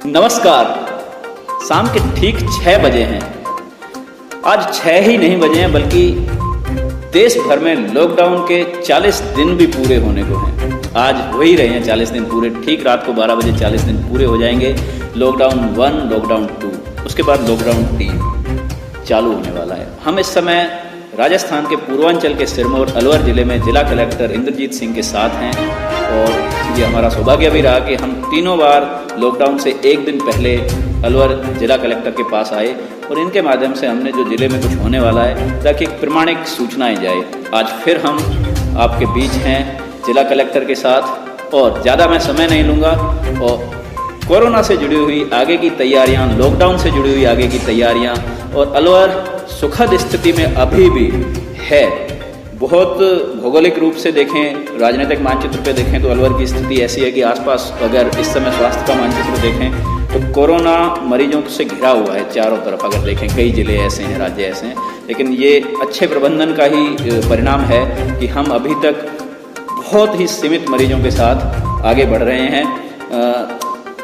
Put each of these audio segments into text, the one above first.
नमस्कार। शाम के ठीक 6 बजे हैं। आज 6 ही नहीं बजे हैं बल्कि देश भर में लॉकडाउन के 40 दिन भी पूरे होने को हैं। आज हो ही रहे हैं 40 दिन पूरे। ठीक रात को 12 बजे 40 दिन पूरे हो जाएंगे। लॉकडाउन 1, लॉकडाउन 2, उसके बाद लॉकडाउन 3 चालू होने वाला है। हम इस समय राजस्थान के पूर्वांचल के सिरमौर अलवर जिले में जिला कलेक्टर इंद्रजीत सिंह के साथ हैं और ये हमारा सौभाग्य भी रहा कि हम तीनों बार लॉकडाउन से एक दिन पहले अलवर जिला कलेक्टर के पास आए और इनके माध्यम से हमने जो जिले में कुछ होने वाला है ताकि प्रमाणिक सूचनाएं जाए। आज फिर हम आपके बीच हैं जिला कलेक्टर के साथ और ज़्यादा मैं समय नहीं लूँगा और कोरोना से जुड़ी हुई आगे की तैयारियां, लॉकडाउन से जुड़ी हुई आगे की तैयारियां और अलवर सुखद स्थिति में अभी भी है। बहुत भौगोलिक रूप से देखें, राजनीतिक मानचित्र पे देखें तो अलवर की स्थिति ऐसी है कि आसपास अगर इस समय स्वास्थ्य का मानचित्र देखें तो कोरोना मरीजों से घिरा हुआ है चारों तरफ। अगर देखें कई जिले ऐसे हैं, राज्य ऐसे हैं, लेकिन ये अच्छे प्रबंधन का ही परिणाम है कि हम अभी तक बहुत ही सीमित मरीजों के साथ आगे बढ़ रहे हैं।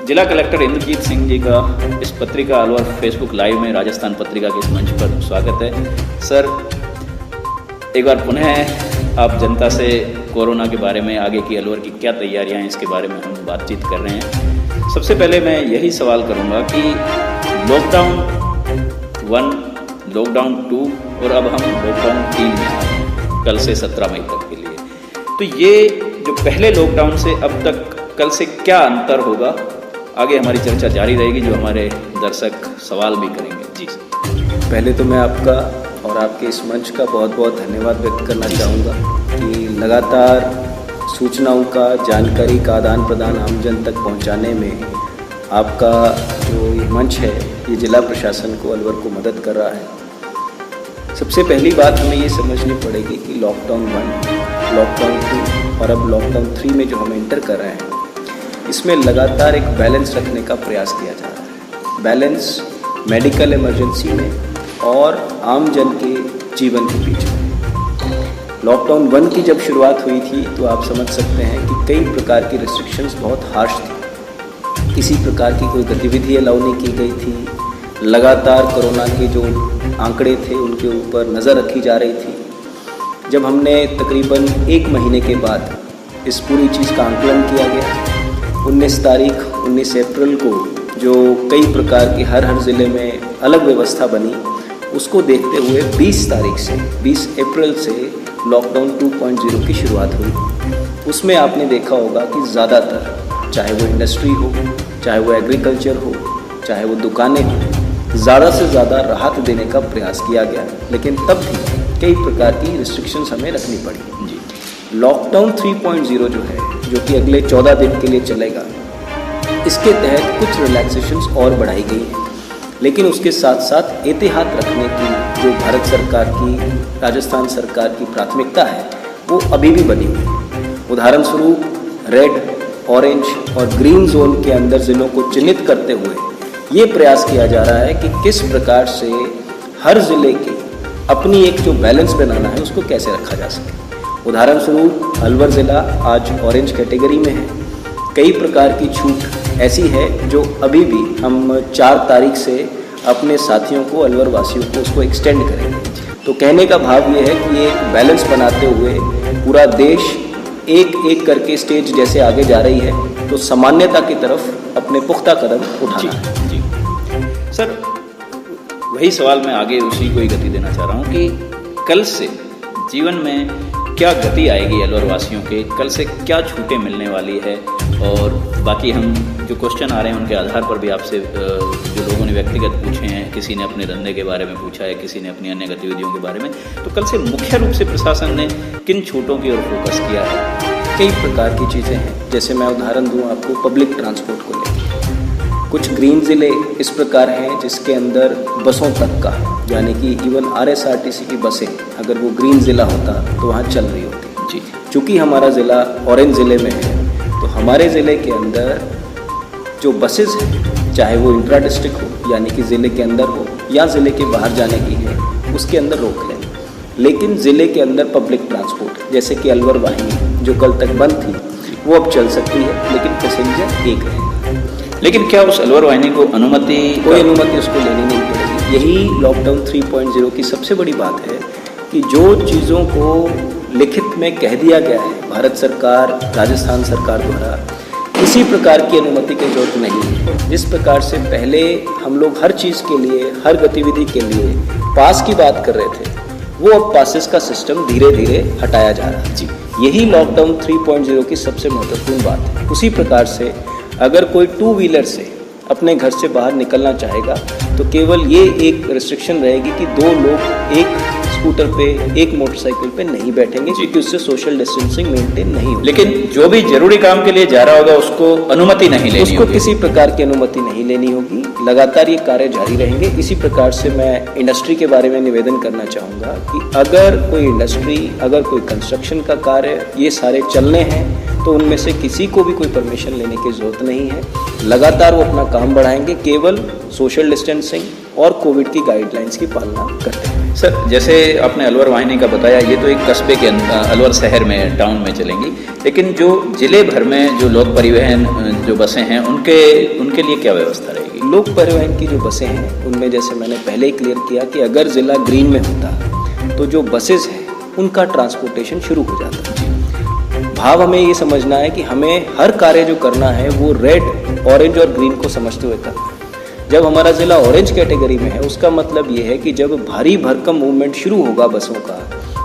जिला कलेक्टर इंद्रजीत सिंह जी का इस पत्रिका अलवर फेसबुक लाइव में राजस्थान पत्रिका के इस मंच पर स्वागत है। सर, एक बार पुनः आप जनता से कोरोना के बारे में, आगे की अलवर की क्या तैयारियां हैं, इसके बारे में हम बातचीत कर रहे हैं। सबसे पहले मैं यही सवाल करूंगा कि लॉकडाउन 1, लॉकडाउन 2 और अब हम लॉकडाउन 3 में आ गए हैं कल से 17 मई तक के लिए। तो ये जो पहले लॉकडाउन से अब तक कल से क्या अंतर होगा, आगे हमारी चर्चा जारी रहेगी जो हमारे दर्शक सवाल भी करेंगे। जी पहले तो मैं आपका और आपके इस मंच का बहुत बहुत धन्यवाद व्यक्त करना चाहूँगा कि लगातार सूचनाओं का, जानकारी का आदान प्रदान आम जन तक पहुँचाने में आपका जो ये मंच है ये जिला प्रशासन को, अलवर को मदद कर रहा है। सबसे पहली बात हमें ये समझनी पड़ेगी कि लॉकडाउन 1, लॉकडाउन 2 और अब लॉकडाउन 3 में जो हम एंटर कर रहे हैं इसमें लगातार एक बैलेंस रखने का प्रयास किया जा रहा है। बैलेंस मेडिकल इमरजेंसी में और आम जन के जीवन के बीच में। लॉकडाउन 1 की जब शुरुआत हुई थी तो आप समझ सकते हैं कि कई प्रकार की रिस्ट्रिक्शंस बहुत हार्श थी। किसी प्रकार की कोई गतिविधि अलाउ नहीं की गई थी। लगातार कोरोना के जो आंकड़े थे उनके ऊपर नज़र रखी जा रही थी। जब हमने तकरीबन 1 महीने के बाद इस पूरी चीज़ का आंकलन किया गया, 19 अप्रैल को जो कई प्रकार की हर ज़िले में अलग व्यवस्था बनी, उसको देखते हुए 20 अप्रैल से लॉकडाउन 2.0 की शुरुआत हुई। उसमें आपने देखा होगा कि ज़्यादातर, चाहे वो इंडस्ट्री हो, चाहे वो एग्रीकल्चर हो, चाहे वो दुकानें हो, ज़्यादा से ज़्यादा राहत देने का प्रयास किया गया। लेकिन तब भी कई प्रकार की रिस्ट्रिक्शंस हमें रखनी पड़ी। जी लॉकडाउन 3.0 जो है, जो कि अगले 14 दिन के लिए चलेगा, इसके तहत कुछ रिलैक्सेशंस और बढ़ाई गई हैं। लेकिन उसके साथ साथ एहतियात रखने की जो भारत सरकार की, राजस्थान सरकार की प्राथमिकता है वो अभी भी बनी हुई है। उदाहरण स्वरूप रेड, ऑरेंज और ग्रीन जोन के अंदर ज़िलों को चिन्हित करते हुए ये प्रयास किया जा रहा है कि किस प्रकार से हर ज़िले के अपनी एक जो बैलेंस बनाना है उसको कैसे रखा जा सके। उदाहरण स्वरूप अलवर ज़िला आज ऑरेंज कैटेगरी में है। कई प्रकार की छूट ऐसी है जो अभी भी हम 4 तारीख से अपने साथियों को, अलवर वासियों को उसको एक्सटेंड करेंगे। तो कहने का भाव ये है कि ये एक बैलेंस बनाते हुए पूरा देश एक एक करके स्टेज जैसे आगे जा रही है तो सामान्यता की तरफ अपने पुख्ता कदम उठाना है। जी सर, वही सवाल मैं आगे उसी को ही गति देना चाह रहा हूँ कि कल से जीवन में क्या गति आएगी अलवर वासियों के, कल से क्या छूटें मिलने वाली है। और बाकी हम जो क्वेश्चन आ रहे हैं उनके आधार पर भी आपसे, जो लोगों ने व्यक्तिगत पूछे हैं, किसी ने अपने धंधे के बारे में पूछा है, किसी ने अपनी अन्य गतिविधियों के बारे में, तो कल से मुख्य रूप से प्रशासन ने किन छूटों की ओर फोकस किया है। कई प्रकार की चीज़ें हैं। जैसे मैं उदाहरण दूँ आपको पब्लिक ट्रांसपोर्ट को लेकर, कुछ ग्रीन ज़िले इस प्रकार हैं जिसके अंदर बसों तक का, यानी कि इवन RSRTC की बसें अगर वो ग्रीन ज़िला होता तो वहाँ चल रही होती। जी चूँकि हमारा ज़िला ऑरेंज ज़िले में है तो हमारे ज़िले के अंदर जो बसेस हैं, चाहे वो इंट्रा डिस्ट्रिक्ट हो यानी कि ज़िले के अंदर हो या ज़िले के बाहर जाने की है, उसके अंदर रोक लें। लेकिन ज़िले के अंदर पब्लिक ट्रांसपोर्ट जैसे कि अलवर वाहिनी जो कल तक बंद थी वो अब चल सकती है, लेकिन पैसेंजर एक रहेगा। लेकिन क्या उस अलवर वाहिनी को कोई अनुमति उसको लेनी नहीं पड़ेगी। यही लॉकडाउन 3.0 की सबसे बड़ी बात है कि जो चीज़ों को लिखित में कह दिया गया है भारत सरकार, राजस्थान सरकार द्वारा, किसी प्रकार की अनुमति की जरूरत नहीं है। जिस प्रकार से पहले हम लोग हर चीज़ के लिए, हर गतिविधि के लिए पास की बात कर रहे थे, वो अब पासेस का सिस्टम धीरे धीरे हटाया जा रहा है। जी, यही लॉकडाउन 3.0 की सबसे महत्वपूर्ण बात है। उसी प्रकार से अगर कोई 2 व्हीलर से अपने घर से बाहर निकलना चाहेगा तो केवल ये एक रिस्ट्रिक्शन रहेगी कि 2 लोग एक स्कूटर पे, एक मोटरसाइकिल पे नहीं बैठेंगे, क्योंकि उससे सोशल डिस्टेंसिंग मेंटेन नहीं होगी। लेकिन जो भी जरूरी काम के लिए जा रहा होगा उसको अनुमति नहीं लेनी उसको किसी प्रकार की अनुमति नहीं लेनी होगी। लगातार ये कार्य जारी रहेंगे। इसी प्रकार से मैं इंडस्ट्री के बारे में निवेदन करना चाहूँगा कि अगर कोई इंडस्ट्री, अगर कोई कंस्ट्रक्शन का कार्य, ये सारे चलने हैं तो उनमें से किसी को भी कोई परमिशन लेने की ज़रूरत नहीं है। लगातार वो अपना काम बढ़ाएंगे, केवल सोशल डिस्टेंसिंग और कोविड की गाइडलाइंस की पालना करते हैं। सर, जैसे आपने अलवर वाहिनी का बताया, ये तो एक कस्बे के अलवर शहर में, टाउन में चलेंगी, लेकिन जो जिले भर में जो लोक परिवहन जो बसें हैं उनके लिए क्या व्यवस्था रहेगी? लोक परिवहन की जो बसें हैं उनमें जैसे मैंने पहले ही क्लियर किया कि अगर ज़िला ग्रीन में होता तो जो बसेस हैं उनका ट्रांसपोर्टेशन शुरू हो जाता है। भाव हमें ये समझना है कि हमें हर कार्य जो करना है वो रेड, ऑरेंज और ग्रीन को समझते हुए करना है। जब हमारा ज़िला ऑरेंज कैटेगरी में है उसका मतलब ये है कि जब भारी भरकम मूवमेंट शुरू होगा बसों का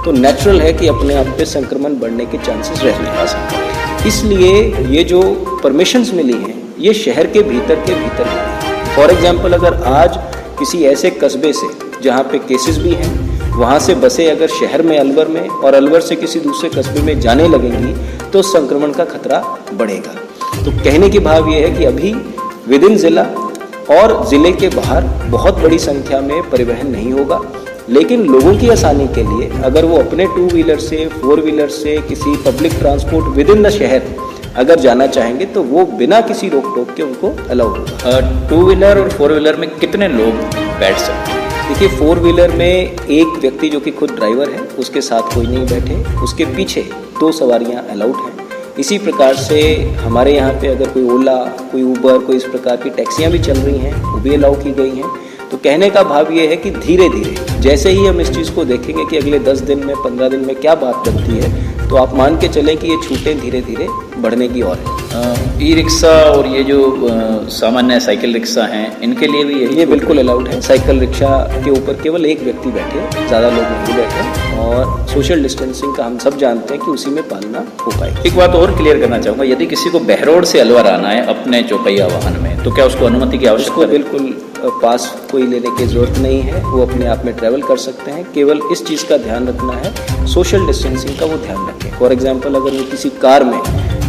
तो नेचुरल है कि अपने आप पे संक्रमण बढ़ने के चांसेस रहने आ सकते हैं। इसलिए ये जो परमिशंस मिली हैं ये शहर के भीतर है। फॉर एग्जाम्पल, अगर आज किसी ऐसे कस्बे से जहाँ पे केसेस भी हैं, वहाँ से बसें अगर शहर में, अलवर में, और अलवर से किसी दूसरे कस्बे में जाने लगेंगी तो संक्रमण का खतरा बढ़ेगा। तो कहने की भाव ये है कि अभी विद इन ज़िला और ज़िले के बाहर बहुत बड़ी संख्या में परिवहन नहीं होगा, लेकिन लोगों की आसानी के लिए अगर वो अपने 2 व्हीलर से, 4 व्हीलर से, किसी public transport with in the शहर अगर जाना चाहेंगे तो वो बिना किसी रोक टोक के उनको अलाउ होगा। 2 व्हीलर और 4 व्हीलर में कितने लोग बैठ सकते हैं? देखिए, 4 व्हीलर में एक व्यक्ति जो कि खुद ड्राइवर है उसके साथ कोई नहीं बैठे, उसके पीछे 2 सवारियां अलाउड हैं। इसी प्रकार से हमारे यहाँ पे अगर कोई ओला, कोई ऊबर, कोई इस प्रकार की टैक्सियाँ भी चल रही हैं वो भी अलाउ की गई हैं। तो कहने का भाव ये है कि धीरे धीरे जैसे ही हम इस चीज़ को देखेंगे कि अगले 10 दिन में, 15 दिन में क्या बात बनती है, तो आप मान के चलें कि ये छूटें धीरे धीरे बढ़ने की ओर है। ई रिक्शा और ये जो सामान्य साइकिल रिक्शा हैं, इनके लिए भी ये बिल्कुल अलाउड है। साइकिल रिक्शा के ऊपर केवल एक व्यक्ति बैठे, ज़्यादा लोग नहीं बैठे, और सोशल डिस्टेंसिंग का हम सब जानते हैं कि उसी में पालना हो पाए। एक बात और क्लियर करना चाहूँगा, यदि किसी को बहरोड से अलवर आना है अपने चौपहिया वाहन में, तो क्या उसको अनुमति की आवश्यकता है? बिल्कुल पास कोई लेने की ज़रूरत नहीं है, वो अपने आप में ट्रैवल कर सकते हैं। केवल इस चीज़ का ध्यान रखना है, सोशल डिस्टेंसिंग का वो ध्यान रखें। फॉर एग्जांपल, अगर वो किसी कार में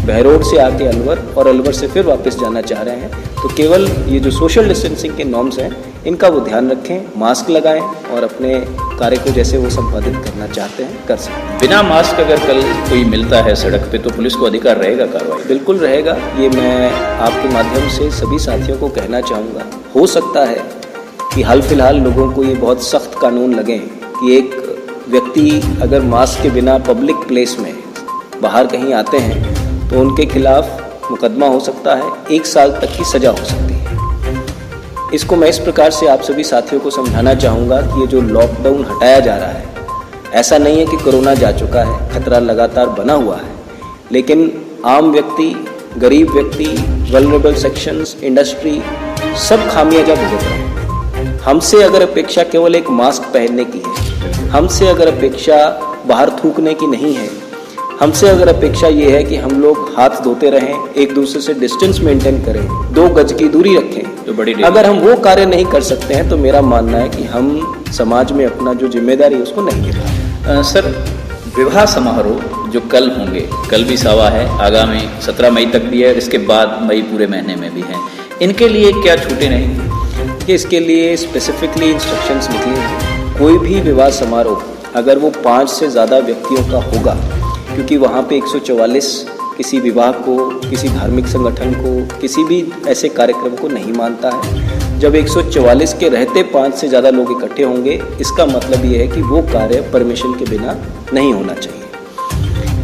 बहरोड से आके अलवर और अलवर से फिर वापस जाना चाह रहे हैं तो केवल ये जो सोशल डिस्टेंसिंग के नॉर्म्स हैं इनका वो ध्यान रखें, मास्क लगाएं और अपने कार्य को जैसे वो संपादित करना चाहते हैं कर सकते हैं। बिना मास्क अगर कल कोई मिलता है सड़क पे तो पुलिस को अधिकार रहेगा कार्रवाई? बिल्कुल रहेगा। ये मैं आपके माध्यम से सभी साथियों को कहना चाहूँगा। हो सकता है कि हाल फिलहाल लोगों को ये बहुत सख्त कानून लगें कि एक व्यक्ति अगर मास्क के बिना पब्लिक प्लेस में बाहर कहीं आते हैं तो उनके खिलाफ मुकदमा हो सकता है, 1 साल तक की सज़ा हो सकती है। इसको मैं इस प्रकार से आप सभी साथियों को समझाना चाहूँगा कि ये जो लॉकडाउन हटाया जा रहा है, ऐसा नहीं है कि कोरोना जा चुका है, खतरा लगातार बना हुआ है, लेकिन आम व्यक्ति, गरीब व्यक्ति, वल्नरेबल सेक्शंस, इंडस्ट्री सब खामियाजा भुगत रहे हैं। हमसे अगर अपेक्षा केवल एक मास्क पहनने की है, हमसे अगर अपेक्षा बाहर थूकने की नहीं है, हमसे अगर अपेक्षा ये है कि हम लोग हाथ धोते रहें, एक दूसरे से डिस्टेंस मेंटेन करें, 2 गज की दूरी रखें, तो बड़ी अगर हम वो कार्य नहीं कर सकते हैं तो मेरा मानना है कि हम समाज में अपना जो जिम्मेदारी है उसको नहीं निभा। सर, विवाह समारोह जो कल होंगे, कल भी सावा है, आगामी 17 मई तक भी है, इसके बाद मई पूरे महीने में भी हैं, इनके लिए क्या छूटें रहेंगी? कि इसके लिए स्पेसिफिकली इंस्ट्रक्शंस निकली हैं। कोई भी विवाह समारोह अगर वो 5 से ज़्यादा व्यक्तियों का होगा, क्योंकि वहाँ पे 144 किसी विवाह को, किसी धार्मिक संगठन को, किसी भी ऐसे कार्यक्रम को नहीं मानता है। जब 144 के रहते 5 से ज़्यादा लोग इकट्ठे होंगे, इसका मतलब ये है कि वो कार्य परमिशन के बिना नहीं होना चाहिए।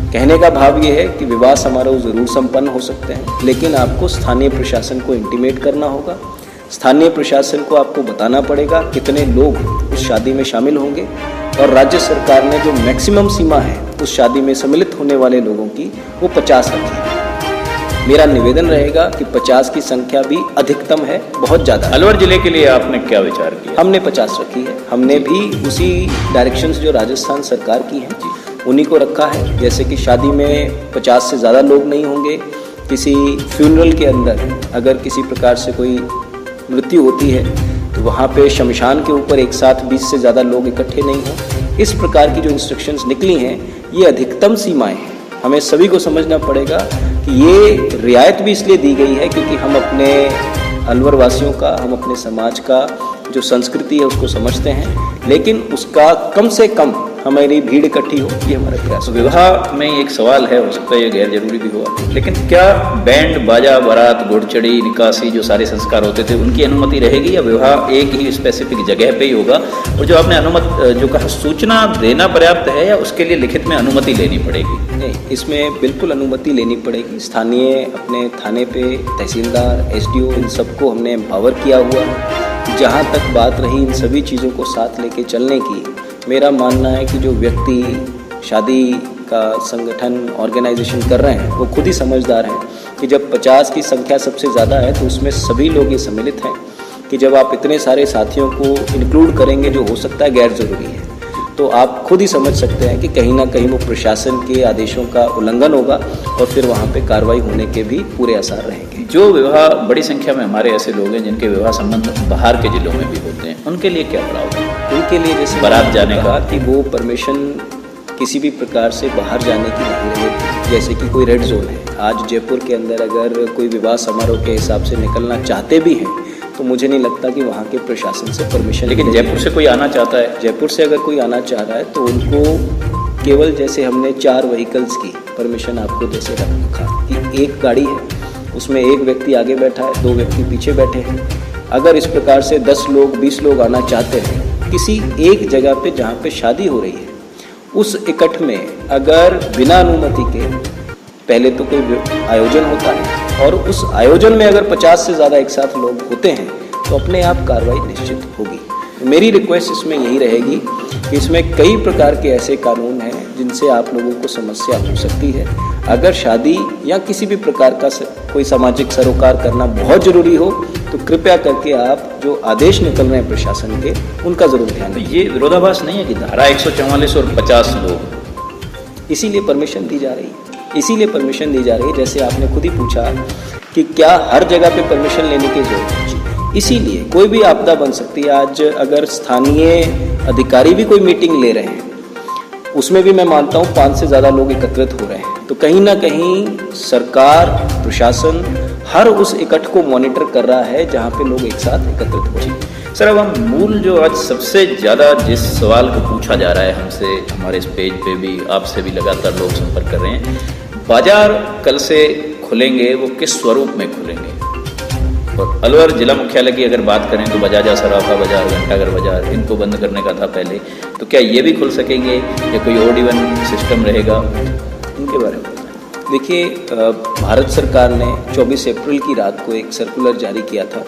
कहने का भाव ये है कि विवाह समारोह ज़रूर संपन्न हो सकते हैं, लेकिन आपको स्थानीय प्रशासन को इंटीमेट करना होगा। स्थानीय प्रशासन को आपको बताना पड़ेगा कितने लोग उस शादी में शामिल होंगे, और राज्य सरकार ने जो मैक्सिमम सीमा है उस शादी में सम्मिलित होने वाले लोगों की वो 50 रखी है। मेरा निवेदन रहेगा कि 50 की संख्या भी अधिकतम है, बहुत ज़्यादा। अलवर जिले के लिए आपने क्या विचार किया? हमने 50 रखी है। हमने भी उसी डायरेक्शंस जो राजस्थान सरकार की हैं उन्हीं को रखा है। जैसे कि शादी में 50 से ज़्यादा लोग नहीं होंगे। किसी फ्यूनरल के अंदर अगर किसी प्रकार से कोई मृत्यु होती है तो वहाँ पे शमशान के ऊपर एक साथ 20 से ज़्यादा लोग इकट्ठे नहीं हों। इस प्रकार की जो इंस्ट्रक्शंस निकली हैं ये अधिकतम सीमाएं हैं। हमें सभी को समझना पड़ेगा कि ये रियायत भी इसलिए दी गई है क्योंकि हम अपने अलवर वासियों का, हम अपने समाज का जो संस्कृति है उसको समझते हैं, लेकिन उसका कम से कम हमारी भीड़ इकट्ठी हो, ये हमारा प्रयास है। विवाह में एक सवाल है, हो सकता है ये गैर जरूरी भी हुआ, लेकिन क्या बैंड बाजा बारात घोड़चढ़ी निकासी जो सारे संस्कार होते थे उनकी अनुमति रहेगी, या विवाह एक ही स्पेसिफिक जगह पे ही होगा? और जो आपने अनुमति जो कहा सूचना देना पर्याप्त है या उसके लिए लिखित में अनुमति लेनी पड़ेगी? नहीं, इसमें बिल्कुल अनुमति लेनी पड़ेगी। स्थानीय अपने थाने पे तहसीलदार, एसडीओ, इन सबको हमने एम्पावर किया हुआ है। जहाँ तक बात रही इन सभी चीज़ों को साथ लेके चलने की, मेरा मानना है कि जो व्यक्ति शादी का संगठन ऑर्गेनाइजेशन कर रहे हैं वो खुद ही समझदार हैं कि जब 50 की संख्या सबसे ज़्यादा है तो उसमें सभी लोग ये सम्मिलित हैं कि जब आप इतने सारे साथियों को इंक्लूड करेंगे जो हो सकता है गैर ज़रूरी है, तो आप खुद ही समझ सकते हैं कि कहीं ना कहीं वो प्रशासन के आदेशों का उल्लंघन होगा और फिर वहाँ पे कार्रवाई होने के भी पूरे आसार रहेंगे। जो विवाह बड़ी संख्या में हमारे ऐसे लोग हैं जिनके विवाह संबंध बाहर के जिलों में भी होते हैं, उनके लिए क्या प्रावधान? उनके लिए जैसे बारात जाने का कि वो परमिशन किसी भी प्रकार से बाहर जाने की नहीं रहेगी। जैसे कि कोई रेड जोन है, आज जयपुर के अंदर अगर कोई विवाह समारोह के हिसाब से निकलना चाहते भी हैं तो मुझे नहीं लगता कि वहाँ के प्रशासन से परमिशन। लेकिन जयपुर से कोई आना चाहता है, जयपुर से अगर कोई आना चाह रहा है तो उनको केवल जैसे हमने 4 व्हीकल्स की परमिशन आपको जैसे रखा कि एक गाड़ी है उसमें एक व्यक्ति आगे बैठा है, 2 व्यक्ति पीछे बैठे हैं। अगर इस प्रकार से 10 लोग 20 लोग आना चाहते हैं किसी एक जगह पे जहाँ पे शादी हो रही है, उस इकट्ठ में अगर बिना अनुमति के पहले तो कोई आयोजन होता है और उस आयोजन में अगर 50 से ज़्यादा एक साथ लोग होते हैं तो अपने आप कार्रवाई निश्चित होगी। मेरी रिक्वेस्ट इसमें यही रहेगी कि इसमें कई प्रकार के ऐसे कानून हैं जिनसे आप लोगों को समस्या हो सकती है। अगर शादी या किसी भी प्रकार का कोई सामाजिक सरोकार करना बहुत ज़रूरी हो तो कृपया करके आप जो आदेश निकल रहे हैं प्रशासन के उनका ज़रूर ध्यान तो दें। ये विरोधाभास नहीं है कि धारा 144 और 50 लोग, इसीलिए परमिशन दी जा रही है, इसीलिए परमिशन दी जा रही है। जैसे आपने खुद ही पूछा कि क्या हर जगह पे परमिशन लेने की जरूरत है, इसीलिए कोई भी आपदा बन सकती है। आज अगर स्थानीय अधिकारी भी कोई मीटिंग ले रहे हैं उसमें भी मैं मानता हूँ 5 से ज़्यादा लोग एकत्रित हो रहे हैं, तो कहीं ना कहीं सरकार, प्रशासन हर उस इकट्ठ को मॉनिटर कर रहा है जहाँ पे लोग एक साथ एकत्रित हो जाए। सर, अब हम मूल जो आज सबसे ज़्यादा जिस सवाल को पूछा जा रहा है हमसे, हमारे इस पेज पे भी, आपसे भी लगातार लोग संपर्क कर रहे हैं, बाजार कल से खुलेंगे, वो किस स्वरूप में खुलेंगे? और अलवर जिला मुख्यालय की अगर बात करें तो बजाजा सराफा बाजार, घंटाघर बाजार, इनको बंद करने का था पहले, तो क्या ये भी खुल सकेंगे या कोई ओड इवन सिस्टम रहेगा? उनके बारे में देखिए, भारत सरकार ने 24 अप्रैल की रात को एक सर्कुलर जारी किया था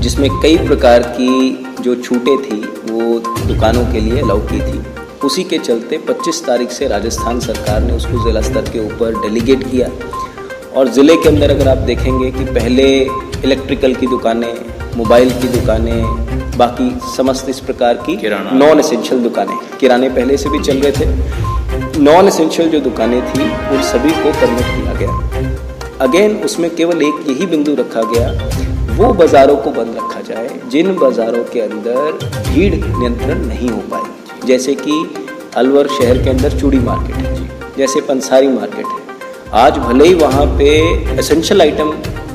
जिसमें कई प्रकार की जो छूटें थी वो दुकानों के लिए अलाउ की थी। उसी के चलते 25 तारीख से राजस्थान सरकार ने उसको ज़िला स्तर के ऊपर डेलीगेट किया और ज़िले के अंदर अगर आप देखेंगे कि पहले इलेक्ट्रिकल की दुकानें, मोबाइल की दुकानें, बाकी समस्त इस प्रकार की नॉन एसेंशियल दुकानें, किराने पहले से भी चल रहे थे, नॉन एसेंशियल जो दुकानें थी उन सभी को परमिट किया गया। अगेन उसमें केवल एक यही बिंदु रखा गया, वो बाज़ारों को बंद रखा जाए जिन बाज़ारों के अंदर भीड़ नियंत्रण नहीं हो पाई। जैसे कि अलवर शहर के अंदर चूड़ी मार्केट है, जैसे पंसारी मार्केट है। आज भले ही वहाँ पे एसेंशियल आइटम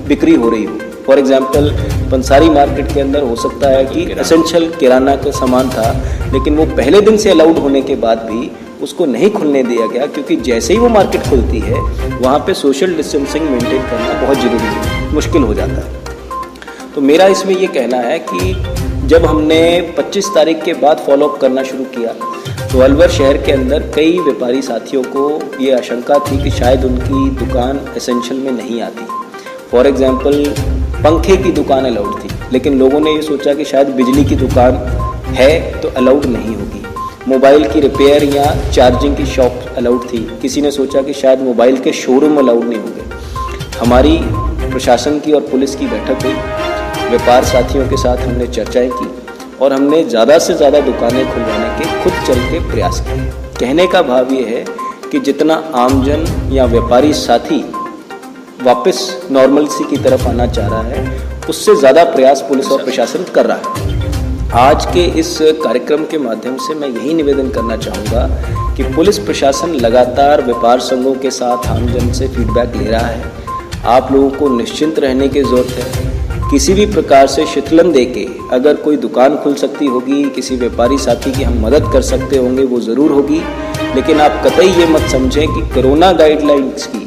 बिक्री हो रही हो, फॉर एग्जांपल पंसारी मार्केट के अंदर हो सकता है कि एसेंशियल किराना का सामान था, लेकिन वो पहले दिन से अलाउड होने के बाद भी उसको नहीं खुलने दिया गया, क्योंकि जैसे ही वो मार्केट खुलती है वहाँ पे सोशल डिस्टेंसिंग मेंटेन करना बहुत ज़रूरी है, मुश्किल हो जाता है। तो मेरा इसमें ये कहना है कि जब हमने 25 तारीख के बाद फॉलोअप करना शुरू किया तो अलवर शहर के अंदर कई व्यापारी साथियों को ये आशंका थी कि शायद उनकी दुकान एसेंशियल में नहीं आती। फॉर एग्जांपल पंखे की दुकान अलाउड थी, लेकिन लोगों ने ये सोचा कि शायद बिजली की दुकान है तो अलाउड नहीं होगी। मोबाइल की रिपेयर या चार्जिंग की शॉप अलाउड थी, किसी ने सोचा कि शायद मोबाइल के शोरूम अलाउड नहीं होंगे। हमारी प्रशासन की और पुलिस की बैठक हुई, व्यापार साथियों के साथ हमने चर्चाएं की और हमने ज़्यादा से ज़्यादा दुकानें खुलवाने के खुद चल के प्रयास किए। कहने का भाव ये है कि जितना आमजन या व्यापारी साथी वापस नॉर्मलसी की तरफ आना चाह रहा है, उससे ज़्यादा प्रयास पुलिस और प्रशासन कर रहा है। आज के इस कार्यक्रम के माध्यम से मैं यही निवेदन करना चाहूँगा कि पुलिस प्रशासन लगातार व्यापार संघों के साथ आमजन से फीडबैक ले रहा है। आप लोगों को निश्चिंत रहने की ज़रूरत है। किसी भी प्रकार से शिथिलन देके अगर कोई दुकान खुल सकती होगी, किसी व्यापारी साथी की हम मदद कर सकते होंगे, वो ज़रूर होगी। लेकिन आप कतई ये मत समझें कि कोरोना गाइडलाइंस की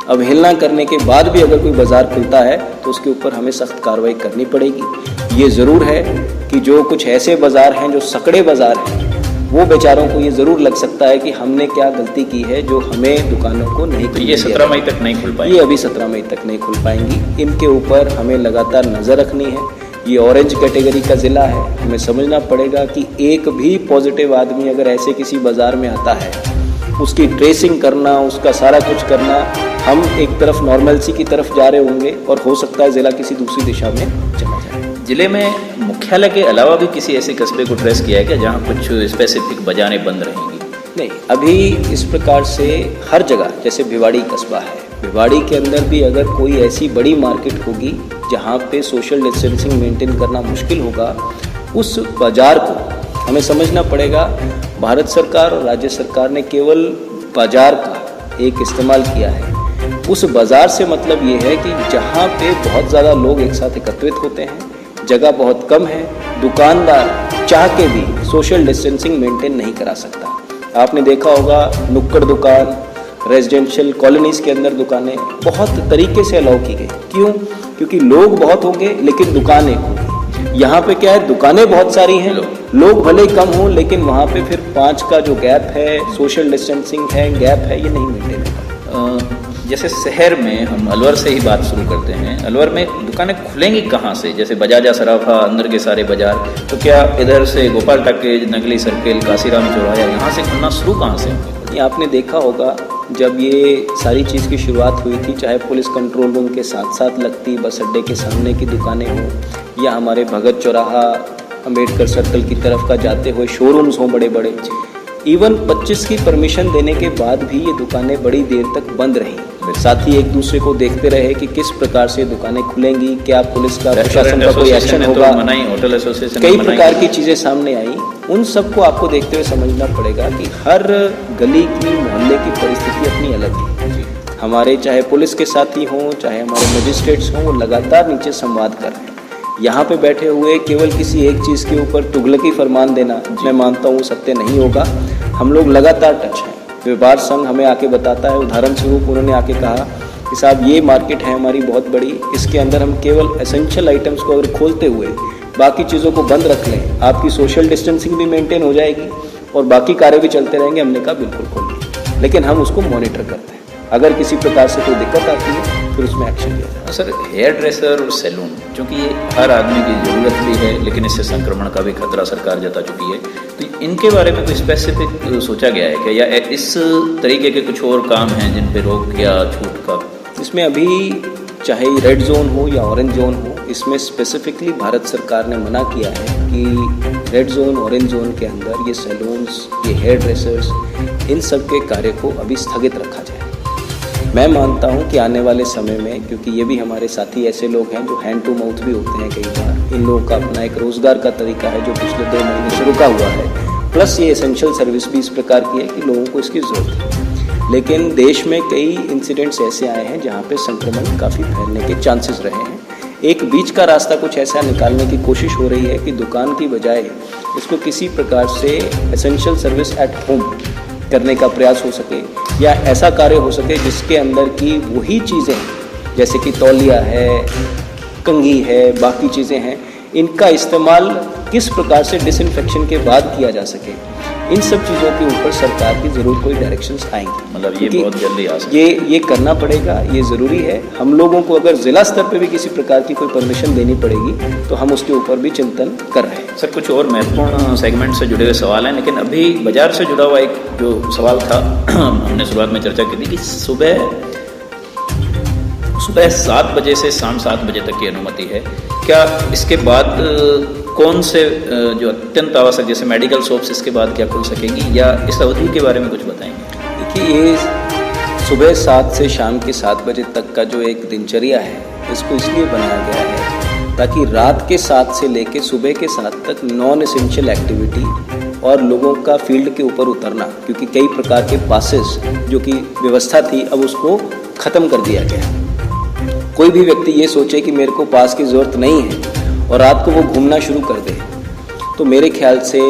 अवहेलना करने के बाद भी अगर कोई बाज़ार खुलता है तो उसके ऊपर हमें सख्त कार्रवाई करनी पड़ेगी। ये ज़रूर है कि जो कुछ ऐसे बाज़ार हैं जो सकड़े बाज़ार हैं, वो बेचारों को ये ज़रूर लग सकता है कि हमने क्या गलती की है जो हमें दुकानों को नहीं खुलने ये 17 मई तक नहीं खुल पाएंगी। ये अभी 17 मई तक नहीं खुल पाएंगी। इनके ऊपर हमें लगातार नज़र रखनी है। ये ऑरेंज कैटेगरी का ज़िला है, हमें समझना पड़ेगा कि एक भी पॉजिटिव आदमी अगर ऐसे किसी बाज़ार में आता है, उसकी ट्रेसिंग करना, उसका सारा कुछ करना, हम एक तरफ नॉर्मलसी की तरफ जा रहे होंगे और हो सकता है ज़िला किसी दूसरी दिशा में चला जाए। जिले में मुख्यालय के अलावा भी किसी ऐसे कस्बे को ट्रेस किया है क्या जहाँ कुछ स्पेसिफिक बाजारें बंद रहेंगी? नहीं, अभी इस प्रकार से हर जगह, जैसे भिवाड़ी कस्बा है, भिवाड़ी के अंदर भी अगर कोई ऐसी बड़ी मार्केट होगी जहाँ पे सोशल डिस्टेंसिंग मेंटेन करना मुश्किल होगा, उस बाज़ार को हमें समझना पड़ेगा। भारत सरकार और राज्य सरकार ने केवल बाज़ार का एक इस्तेमाल किया है। उस बाज़ार से मतलब ये है कि जहाँ पे बहुत ज़्यादा लोग एक साथ एकत्रित होते हैं, जगह बहुत कम है, दुकानदार चाह के भी सोशल डिस्टेंसिंग मेंटेन नहीं करा सकता। आपने देखा होगा नुक्कड़ दुकान, रेजिडेंशियल कॉलोनीज़ के अंदर दुकानें बहुत तरीके से अलाउ की गई। क्यों? क्योंकि लोग बहुत होंगे लेकिन दुकान एक होगी। यहाँ पे क्या है, दुकानें बहुत सारी हैं, लोग भले कम हों, लेकिन वहाँ पे फिर 5 का जो गैप है, सोशल डिस्टेंसिंग है, गैप है, ये नहीं मेंटेन होगा। जैसे शहर में हम अलवर से ही बात शुरू करते हैं, अलवर में दुकानें खुलेंगी कहाँ से? जैसे बजाजा सराफा, अंदर के सारे बाजार, तो क्या इधर से गोपाल टाकेज, नगली सर्किल, काशीराम चौराहा, यहाँ से खुलना शुरू कहाँ से होंगे? ये आपने देखा होगा जब ये सारी चीज़ की शुरुआत हुई थी, चाहे पुलिस कंट्रोल रूम के साथ साथ लगती बस अड्डे के सामने की दुकानें हों या हमारे भगत चौराहा, अम्बेडकर सर्कल की तरफ का जाते हुए शोरूम्स हों बड़े बड़े, इवन 25 की परमिशन देने के बाद भी ये दुकानें बड़ी देर तक बंद रहीं। साथ ही एक दूसरे को देखते रहे कि किस प्रकार से दुकानें खुलेंगी, क्या पुलिस का, प्रशासन का कोई एक्शन होगा। होटल एसोसिएशन कई प्रकार की चीज़ें सामने आई। उन सबको आपको देखते हुए समझना पड़ेगा कि हर गली की, मोहल्ले की परिस्थिति अपनी अलग है। हमारे चाहे पुलिस के साथी हों, चाहे हमारे मजिस्ट्रेट्स हों, वो लगातार नीचे संवाद कर रहे हैं। यहाँ पे बैठे हुए केवल किसी एक चीज़ के ऊपर तुगलकी फरमान देना, मैं मानता हूँ सत्य नहीं होगा। हम लोग लगातार टच हैं। व्यापार संघ हमें आके बताता है, उदाहरण स्वरूप उन्होंने आके कहा कि साहब ये मार्केट है हमारी बहुत बड़ी, इसके अंदर हम केवल एसेंशियल आइटम्स को अगर खोलते हुए बाकी चीज़ों को बंद रख लें, आपकी सोशल डिस्टेंसिंग भी मेंटेन हो जाएगी और बाकी कार्य भी चलते रहेंगे। हमने कहा बिल्कुल खोलिए, लेकिन हम उसको मॉनिटर करते हैं। अगर किसी प्रकार से कोई दिक्कत आती है फिर उसमें एक्शन लिया जाए। सर, हेयर ड्रेसर और सैलून, क्योंकि ये हर आदमी की ज़रूरत भी है, लेकिन इससे संक्रमण का भी खतरा सरकार जता चुकी है, तो इनके बारे में कोई स्पेसिफिक सोचा गया है क्या, या इस तरीके के कुछ और काम हैं जिन पे रोक या छूट का? इसमें अभी चाहे रेड जोन हो या ऑरेंज जोन हो, इसमें स्पेसिफिकली भारत सरकार ने मना किया है कि रेड जोन, ऑरेंज जोन के अंदर ये सैलून्स, ये हेयर ड्रेसर्स, इन सब के कार्य को अभी स्थगित रखा जाए। मैं मानता हूं कि आने वाले समय में, क्योंकि ये भी हमारे साथी ऐसे लोग हैं जो हैंड टू माउथ भी होते हैं कई बार, इन लोगों का अपना एक रोज़गार का तरीका है जो पिछले 2 महीने से रुका हुआ है, प्लस ये एसेंशियल सर्विस भी इस प्रकार की है कि लोगों को इसकी ज़रूरत है। लेकिन देश में कई इंसिडेंट्स ऐसे आए हैं जहाँ पे संक्रमण काफ़ी फैलने के चांसेस रहे हैं। एक बीच का रास्ता कुछ ऐसा निकालने की कोशिश हो रही है कि दुकान की बजाय इसको किसी प्रकार से एसेंशियल सर्विस एट होम करने का प्रयास हो सके, या ऐसा कार्य हो सके जिसके अंदर की वही चीज़ें जैसे कि तौलिया है, कंघी है, बाकी चीज़ें हैं, इनका इस्तेमाल किस प्रकार से डिसइंफेक्शन के बाद किया जा सके, इन सब चीज़ों के ऊपर सरकार की ज़रूर कोई डायरेक्शंस आएंगी। मतलब ये क्योंकि बहुत जल्दी आ सकता है। ये करना पड़ेगा, ये ज़रूरी है। हम लोगों को अगर ज़िला स्तर पे भी किसी प्रकार की कोई परमिशन देनी पड़ेगी तो हम उसके ऊपर भी चिंतन कर रहे हैं। सर कुछ और महत्वपूर्ण सेगमेंट से जुड़े हुए सवाल हैं, लेकिन अभी बाजार से जुड़ा हुआ एक जो सवाल था हमने शुरुआत में चर्चा की थी कि सुबह 7 बजे से शाम 7 बजे तक की अनुमति है। क्या इसके बाद कौन से जो अत्यंत आवश्यक जैसे मेडिकल शॉप्स इसके बाद क्या खुल सकेंगी, या इस अवधि के बारे में कुछ बताएंगे? देखिए, ये सुबह 7 से शाम के 7 बजे तक का जो एक दिनचर्या है, इसको इसलिए बनाया गया है ताकि रात के 7 से लेकर सुबह के 7 तक नॉन एसेंशियल एक्टिविटी और लोगों का फील्ड के ऊपर उतरना, क्योंकि कई प्रकार के पासेस जो कि व्यवस्था थी अब उसको ख़त्म कर दिया गया। कोई भी व्यक्ति ये सोचे कि मेरे को पास की ज़रूरत नहीं है और रात को वो घूमना शुरू कर दे, तो मेरे ख्याल से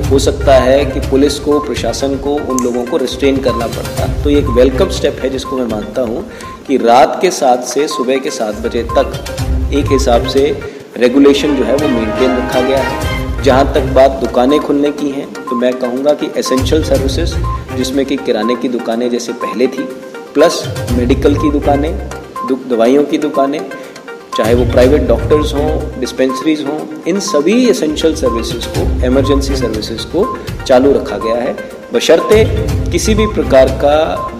हो सकता है कि पुलिस को, प्रशासन को उन लोगों को रिस्ट्रेन करना पड़ता। तो ये एक वेलकम स्टेप है जिसको मैं मानता हूँ कि रात के 7 से सुबह के 7 बजे तक एक हिसाब से रेगुलेशन जो है वो मेंटेन रखा गया है। जहाँ तक बात दुकानें खुलने की हैं, तो मैं कहूँगा कि एसेंशियल सर्विसेज जिसमें कि किराने की दुकानें जैसे पहले थी, प्लस मेडिकल की दुकानें, दवाइयों की दुकानें, चाहे वो प्राइवेट डॉक्टर्स हों, डिस्पेंसरीज हों, इन सभी एसेंशियल सर्विसेज को, इमरजेंसी सर्विसेज को चालू रखा गया है, बशर्ते किसी भी प्रकार का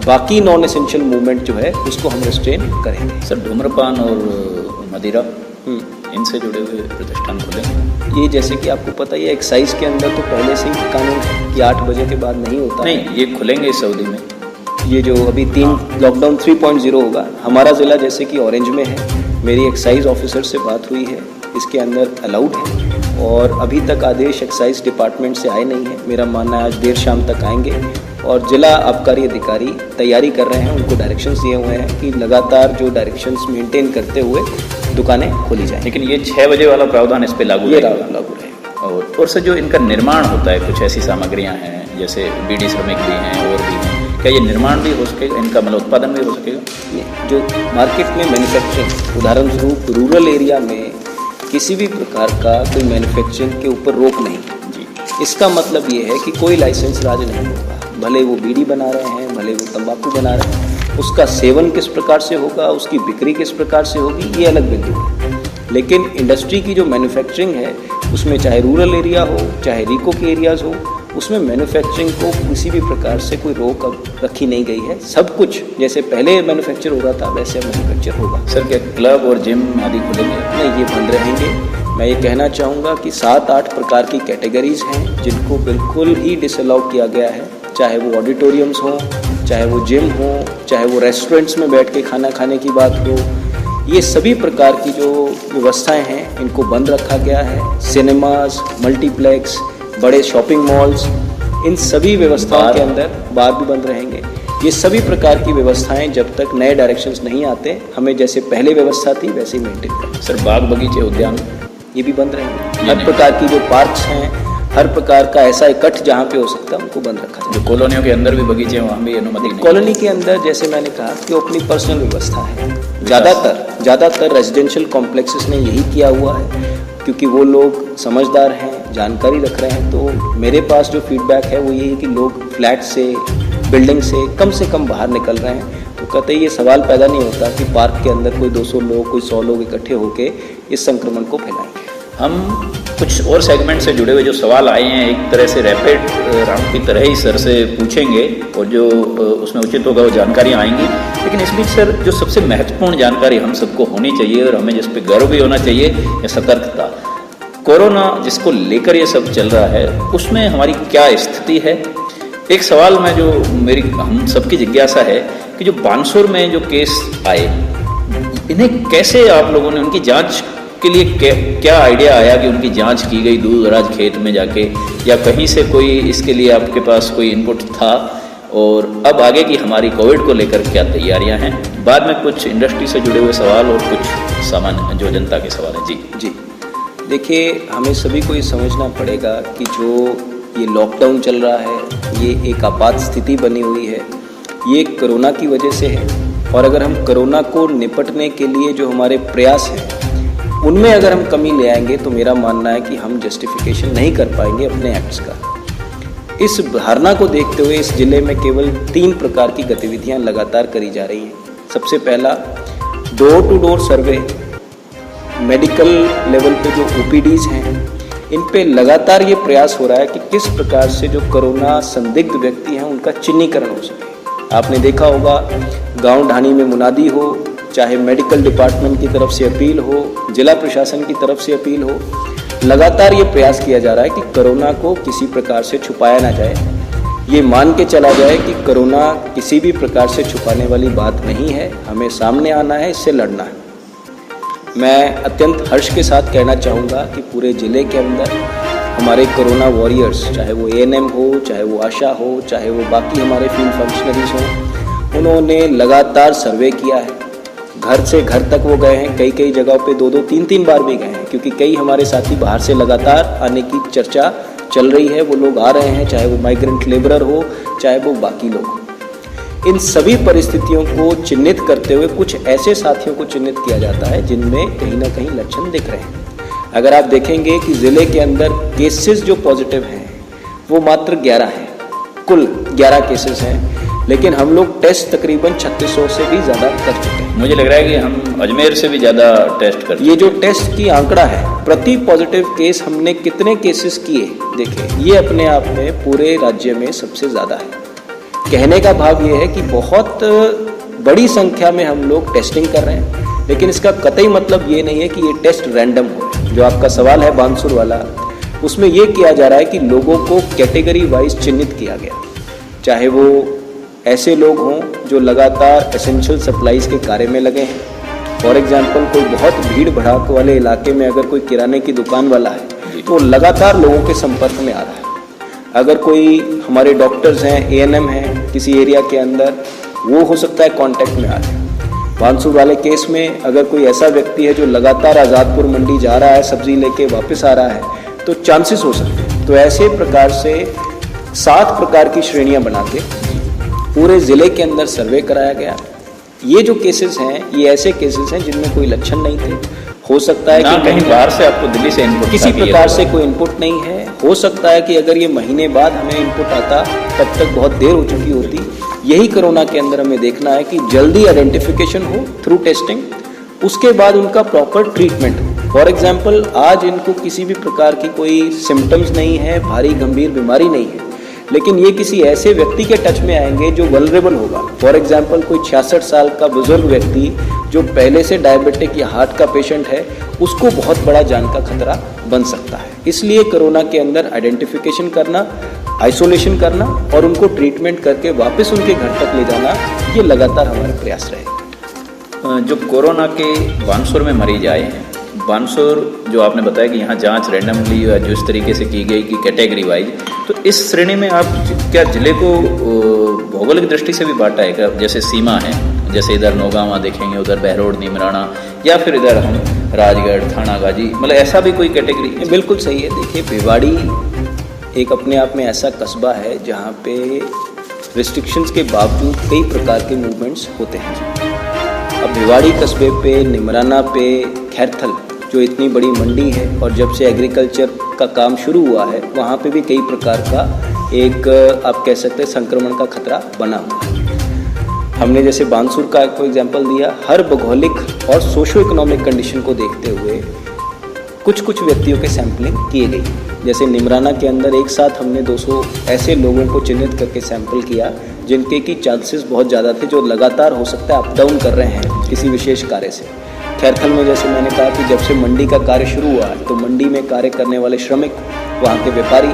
बाकी नॉन एसेंशियल मूवमेंट जो है उसको हम रिस्ट्रेन करेंगे। सर धूम्रपान और मदिरा इनसे जुड़े हुए प्रतिष्ठान खुले? ये जैसे कि आपको पता ही है, एक्साइज के अंदर तो पहले से ही कानून है कि 8 बजे के बाद नहीं होता। नहीं, ये खुलेंगे इस अवधि में। ये जो अभी 3 लॉकडाउन 3.0 होगा, हमारा ज़िला जैसे कि ऑरेंज में है, मेरी एक्साइज ऑफिसर से बात हुई है, इसके अंदर अलाउड है और अभी तक आदेश एक्साइज डिपार्टमेंट से आए नहीं है। मेरा मानना है आज देर शाम तक आएंगे और जिला आबकारी अधिकारी तैयारी कर रहे हैं, उनको डायरेक्शंस दिए हुए हैं कि लगातार जो डायरेक्शंस मेंटेन करते हुए दुकानें खोली जाएं। लेकिन ये 6 बजे वाला प्रावधान इस पे लागू रहेगा? और सर जो इनका निर्माण होता है, कुछ ऐसी सामग्रियाँ हैं जैसे बीड़ी श्रमिक भी हैं और भी हैं, क्या ये निर्माण भी हो सकेगा, इनका मतलब उत्पादन भी हो सकेगा? जो मार्केट में मैन्युफैक्चरिंग, उदाहरण स्वरूप रूरल एरिया में किसी भी प्रकार का कोई मैन्युफैक्चरिंग के ऊपर रोक नहीं जी। इसका मतलब ये है कि कोई लाइसेंस राज नहीं होगा, भले वो बीड़ी बना रहे हैं, भले वो तंबाकू बना रहे हैं, उसका सेवन किस प्रकार से होगा, उसकी बिक्री किस प्रकार से होगी, ये अलग बिंदु है। लेकिन इंडस्ट्री की जो मैन्युफैक्चरिंग है उसमें चाहे रूरल एरिया हो, चाहे रीको के एरियाज़ हो, उसमें मैन्युफैक्चरिंग को किसी भी प्रकार से कोई रोक अब रखी नहीं गई है। सब कुछ जैसे पहले मैन्युफैक्चर हो रहा था वैसे मैन्युफैक्चर होगा। सर क्या क्लब और जिम आदि खुलेंगे? नहीं, ये बंद रहेंगे। मैं ये कहना चाहूँगा कि 7-8 प्रकार की कैटेगरीज हैं जिनको बिल्कुल ही डिसअलाउ किया गया है, चाहे वो ऑडिटोरियम्स हों, चाहे वो जिम हो, चाहे वो रेस्टोरेंट्स में बैठ के खाना खाने की बात हो, ये सभी प्रकार की जो व्यवस्थाएं हैं इनको बंद रखा गया है। सिनेमाज, मल्टीप्लेक्स, बड़े शॉपिंग मॉल्स, इन सभी व्यवस्थाओं के अंदर बार भी बंद रहेंगे। ये सभी प्रकार की व्यवस्थाएं जब तक नए डायरेक्शंस नहीं आते, हमें जैसे पहले व्यवस्था थी वैसे ही मेंटेन करें। सर बाग बगीचे, उद्यान ये भी बंद रहेंगे। हर प्रकार की जो पार्क्स हैं, हर प्रकार का ऐसा इकट्ठ जहाँ पे हो सकता है उनको बंद रखा जाए। जो कॉलोनियों के अंदर भी बगीचे हैं वहाँ भी अनुमति नहीं? कॉलोनी के अंदर जैसे मैंने कहा कि वो अपनी पर्सनल व्यवस्था है। ज़्यादातर रेजिडेंशियल कॉम्प्लेक्सेस ने यही किया हुआ है, क्योंकि वो लोग समझदार हैं, जानकारी रख रहे हैं। तो मेरे पास जो फीडबैक है वो ये है कि लोग फ्लैट से, बिल्डिंग से कम बाहर निकल रहे हैं। तो कहते ये सवाल पैदा नहीं होता कि पार्क के अंदर कोई 200 लोग, कोई 100 लोग इकट्ठे होकर इस संक्रमण को फैलाएंगे। हम कुछ और सेगमेंट से जुड़े हुए जो सवाल आए हैं एक तरह से रैपिड राउंड की तरह ही सर से पूछेंगे और जो उसमें उचित होगा वो जानकारियाँ आएंगी। लेकिन इस बीच सर जो सबसे महत्वपूर्ण जानकारी हम सबको होनी चाहिए और हमें जिस पे गर्व भी होना चाहिए, या सतर्कता। कोरोना जिसको लेकर ये सब चल रहा है उसमें हमारी क्या स्थिति है? एक सवाल में जो हम सबकी जिज्ञासा है कि जो बानसूर में जो केस आए, इन्हें कैसे आप लोगों ने उनकी जांच के लिए क्या आइडिया आया कि उनकी जांच की गई दूर दराज खेत में जाके, या कहीं से कोई इसके लिए आपके पास कोई इनपुट था? और अब आगे की हमारी कोविड को लेकर क्या तैयारियां हैं? बाद में कुछ इंडस्ट्री से जुड़े हुए सवाल और कुछ सामान्य जो जनता के सवाल हैं। जी देखिए, हमें सभी को ये समझना पड़ेगा कि जो ये लॉकडाउन चल रहा है, ये एक आपात स्थिति बनी हुई है, ये कोरोना की वजह से है। और अगर हम कोरोना को निपटने के लिए जो हमारे प्रयास हैं उनमें अगर हम कमी ले आएंगे तो मेरा मानना है कि हम जस्टिफिकेशन नहीं कर पाएंगे अपने एक्ट्स का। इस धारणा को देखते हुए इस जिले में केवल 3 प्रकार की गतिविधियां लगातार करी जा रही हैं। सबसे पहला door to door survey, medical level पे जो OPDs हैं इन पे लगातार ये प्रयास हो रहा है कि किस प्रकार से जो कोरोना संदिग्ध व्यक्ति हैं उनका चिन्हीकरण हो सके। आपने देखा होगा गांव ढाणी में मुनादी हो, चाहे मेडिकल डिपार्टमेंट की तरफ से अपील हो, जिला प्रशासन की तरफ से अपील हो, लगातार ये प्रयास किया जा रहा है कि कोरोना को किसी प्रकार से छुपाया ना जाए। ये मान के चला जाए कि कोरोना किसी भी प्रकार से छुपाने वाली बात नहीं है, हमें सामने आना है, इससे लड़ना है। मैं अत्यंत हर्ष के साथ कहना चाहूँगा कि पूरे ज़िले के अंदर हमारे कोरोना वॉरियर्स, चाहे वो ANM हो, चाहे वो आशा हो, चाहे वो बाकी हमारे फील्ड फंक्शनरीज हों, उन्होंने लगातार सर्वे किया है। घर से घर तक वो गए हैं, कई कई जगहों पे 2-2, 3-3 बार भी गए हैं, क्योंकि कई हमारे साथी बाहर से लगातार आने की चर्चा चल रही है। वो लोग आ रहे हैं, चाहे वो माइग्रेंट लेबरर हो, चाहे वो बाकी लोग हो। इन सभी परिस्थितियों को चिन्हित करते हुए कुछ ऐसे साथियों को चिन्हित किया जाता है जिनमें कहीं ना कहीं लक्षण दिख रहे हैं। अगर आप देखेंगे कि ज़िले के अंदर केसेस जो पॉजिटिव हैं वो मात्र 11 हैं, कुल 11 केसेस हैं, लेकिन हम लोग टेस्ट तकरीबन 3600 से भी ज़्यादा कर चुके हैं। मुझे लग रहा है कि हम अजमेर से भी ज़्यादा टेस्ट कर ये जो टेस्ट की आंकड़ा है, प्रति पॉजिटिव केस हमने कितने केसेस किए, देखिए ये अपने आप में पूरे राज्य में सबसे ज़्यादा है। कहने का भाव ये है कि बहुत बड़ी संख्या में हम लोग टेस्टिंग कर रहे हैं, लेकिन इसका कतई मतलब ये नहीं है कि ये टेस्ट रैंडम हो। जो आपका सवाल है बानसूर वाला, उसमें ये किया जा रहा है कि लोगों को कैटेगरी वाइज चिन्हित किया गया, चाहे वो ऐसे लोग हों जो लगातार एसेंशियल सप्लाईज के कार्य में लगे हैं। फॉर एग्जांपल कोई बहुत भीड़ भड़ाक वाले इलाके में अगर कोई किराने की दुकान वाला है तो लगातार लोगों के संपर्क में आ रहा है। अगर कोई हमारे डॉक्टर्स हैं, ANM हैं किसी एरिया के अंदर, वो हो सकता है कांटेक्ट में आ रहे हैं। बानसूर वाले केस में अगर कोई ऐसा व्यक्ति है जो लगातार आज़ादपुर मंडी जा रहा है, सब्जी लेके वापस आ रहा है, तो चांसेस हो सकते हैं। तो ऐसे प्रकार से 7 प्रकार की श्रेणियां बना के पूरे ज़िले के अंदर सर्वे कराया गया। ये जो केसेस हैं ये ऐसे केसेस हैं जिनमें कोई लक्षण नहीं थे। हो सकता है कि कहीं बाहर से आपको दिल्ली से इनपुट किसी प्रकार से कोई इनपुट नहीं है। हो सकता है कि अगर ये महीने बाद हमें इनपुट आता तब तक बहुत देर हो चुकी होती। यही कोरोना के अंदर हमें देखना है कि जल्दी आइडेंटिफिकेशन हो थ्रू टेस्टिंग, उसके बाद उनका प्रॉपर ट्रीटमेंट हो। फॉर एग्जाम्पल आज इनको किसी भी प्रकार की कोई सिम्टम्स नहीं है, भारी गंभीर बीमारी नहीं है, लेकिन ये किसी ऐसे व्यक्ति के टच में आएंगे जो वल्नरेबल होगा। फॉर एग्जाम्पल कोई 66 साल का बुजुर्ग व्यक्ति जो पहले से डायबिटिक या हार्ट का पेशेंट है, उसको बहुत बड़ा जान का खतरा बन सकता है। इसलिए कोरोना के अंदर आइडेंटिफिकेशन करना, आइसोलेशन करना और उनको ट्रीटमेंट करके वापस उनके घर तक ले जाना, ये लगातार हमारे प्रयास रहेगा। जो कोरोना के बानसूर में मरीज आए हैं, बानसूर जो आपने बताया कि यहाँ जांच रैंडमली जो इस तरीके से की गई कि कैटेगरी वाइज, तो इस श्रेणी में आप क्या जिले को भौगोलिक दृष्टि से भी बांटा है क्या? जैसे सीमा है, जैसे इधर नौगांवा देखेंगे, उधर बहरोड नीमराना, या फिर इधर हम राजगढ़ थाना गाजी, मतलब ऐसा भी कोई कैटेगरी? बिल्कुल सही है। देखिए भिवाड़ी एक अपने आप में ऐसा कस्बा है जहाँ पे रिस्ट्रिक्शंस के बावजूद कई प्रकार के मूवमेंट्स होते हैं। अब भिवाड़ी कस्बे पे, निमराना पे, खैरथल जो इतनी बड़ी मंडी है और जब से एग्रीकल्चर का काम शुरू हुआ है वहाँ पे भी कई प्रकार का एक आप कह सकते हैं संक्रमण का खतरा बना हुआ है। हमने जैसे बानसूर का कोई एग्जांपल दिया, हर भौगोलिक और सोशो इकोनॉमिक कंडीशन को देखते हुए कुछ कुछ व्यक्तियों के सैंपलिंग किए गई। जैसे निमराना के अंदर एक साथ हमने 200 ऐसे लोगों को चिन्हित करके सैंपल किया जिनके की चांसेस बहुत ज़्यादा थे, जो लगातार हो सकता है अप डाउन कर रहे हैं किसी विशेष कार्य से। खैरथल में जैसे मैंने कहा कि जब से मंडी का कार्य शुरू हुआ है तो मंडी में कार्य करने वाले श्रमिक, वहाँ के व्यापारी,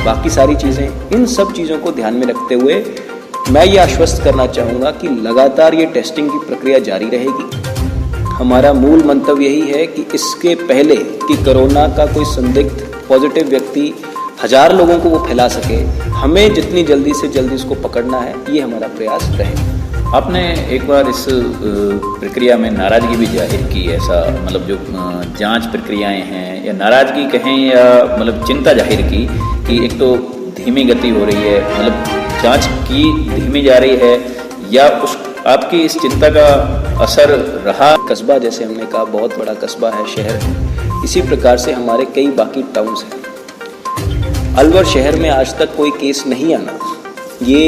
बाकी सारी चीज़ें, इन सब चीज़ों को ध्यान में रखते हुए मैं ये आश्वस्त करना चाहूँगा कि लगातार ये टेस्टिंग की प्रक्रिया जारी रहेगी। हमारा मूल मंतव्य यही है कि इसके पहले कि कोरोना का कोई संदिग्ध पॉजिटिव व्यक्ति 1000 लोगों को वो फैला सके, हमें जितनी जल्दी से जल्दी उसको पकड़ना है, ये हमारा प्रयास रहेगा। आपने एक बार इस प्रक्रिया में नाराज़गी भी जाहिर की, ऐसा मतलब जो जांच प्रक्रियाएं हैं, या नाराज़गी कहें या मतलब चिंता जाहिर की कि एक तो धीमी गति हो रही है, मतलब जांच की धीमी जा रही है, या उस आपकी इस चिंता का असर रहा? कस्बा जैसे हमने कहा बहुत बड़ा कस्बा है, शहर है, इसी प्रकार से हमारे कई बाकी टाउन्स हैं। अलवर शहर में आज तक कोई केस नहीं आना, ये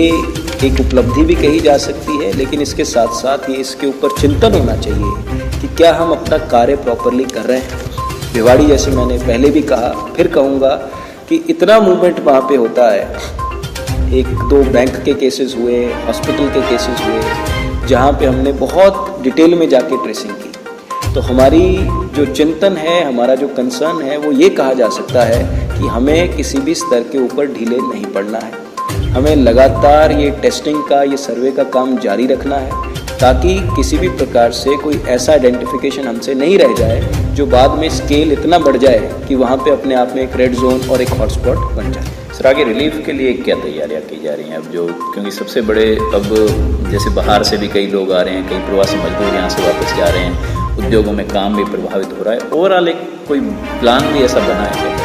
एक उपलब्धि भी कही जा सकती है, लेकिन इसके साथ साथ ये इसके ऊपर चिंतन होना चाहिए कि क्या हम अपना कार्य प्रॉपरली कर रहे हैं। भिवाड़ी जैसे मैंने पहले भी कहा, फिर कहूँगा कि इतना मूवमेंट वहाँ पे होता है, 1-2 बैंक के केसेस हुए, हॉस्पिटल के केसेस हुए, जहाँ पे हमने बहुत डिटेल में जाके ट्रेसिंग की। तो हमारी जो चिंतन है, हमारा जो कंसर्न है, वो ये कहा जा सकता है कि हमें किसी भी स्तर के ऊपर ढीले नहीं पड़ना है। हमें लगातार ये टेस्टिंग का, ये सर्वे का काम जारी रखना है, ताकि किसी भी प्रकार से कोई ऐसा आइडेंटिफिकेशन हमसे नहीं रह जाए जो बाद में स्केल इतना बढ़ जाए कि वहाँ पे अपने आप में एक रेड जोन और एक हॉटस्पॉट बन जाए। सर, आगे रिलीफ के लिए क्या तैयारियां की जा रही हैं अब, जो क्योंकि सबसे बड़े अब जैसे बाहर से भी कई लोग आ रहे हैं, कई प्रवासी मजदूर यहाँ से वापस जा रहे हैं, उद्योगों में काम भी प्रभावित हो रहा है, ओवरऑल एक कोई प्लान भी ऐसा बना है?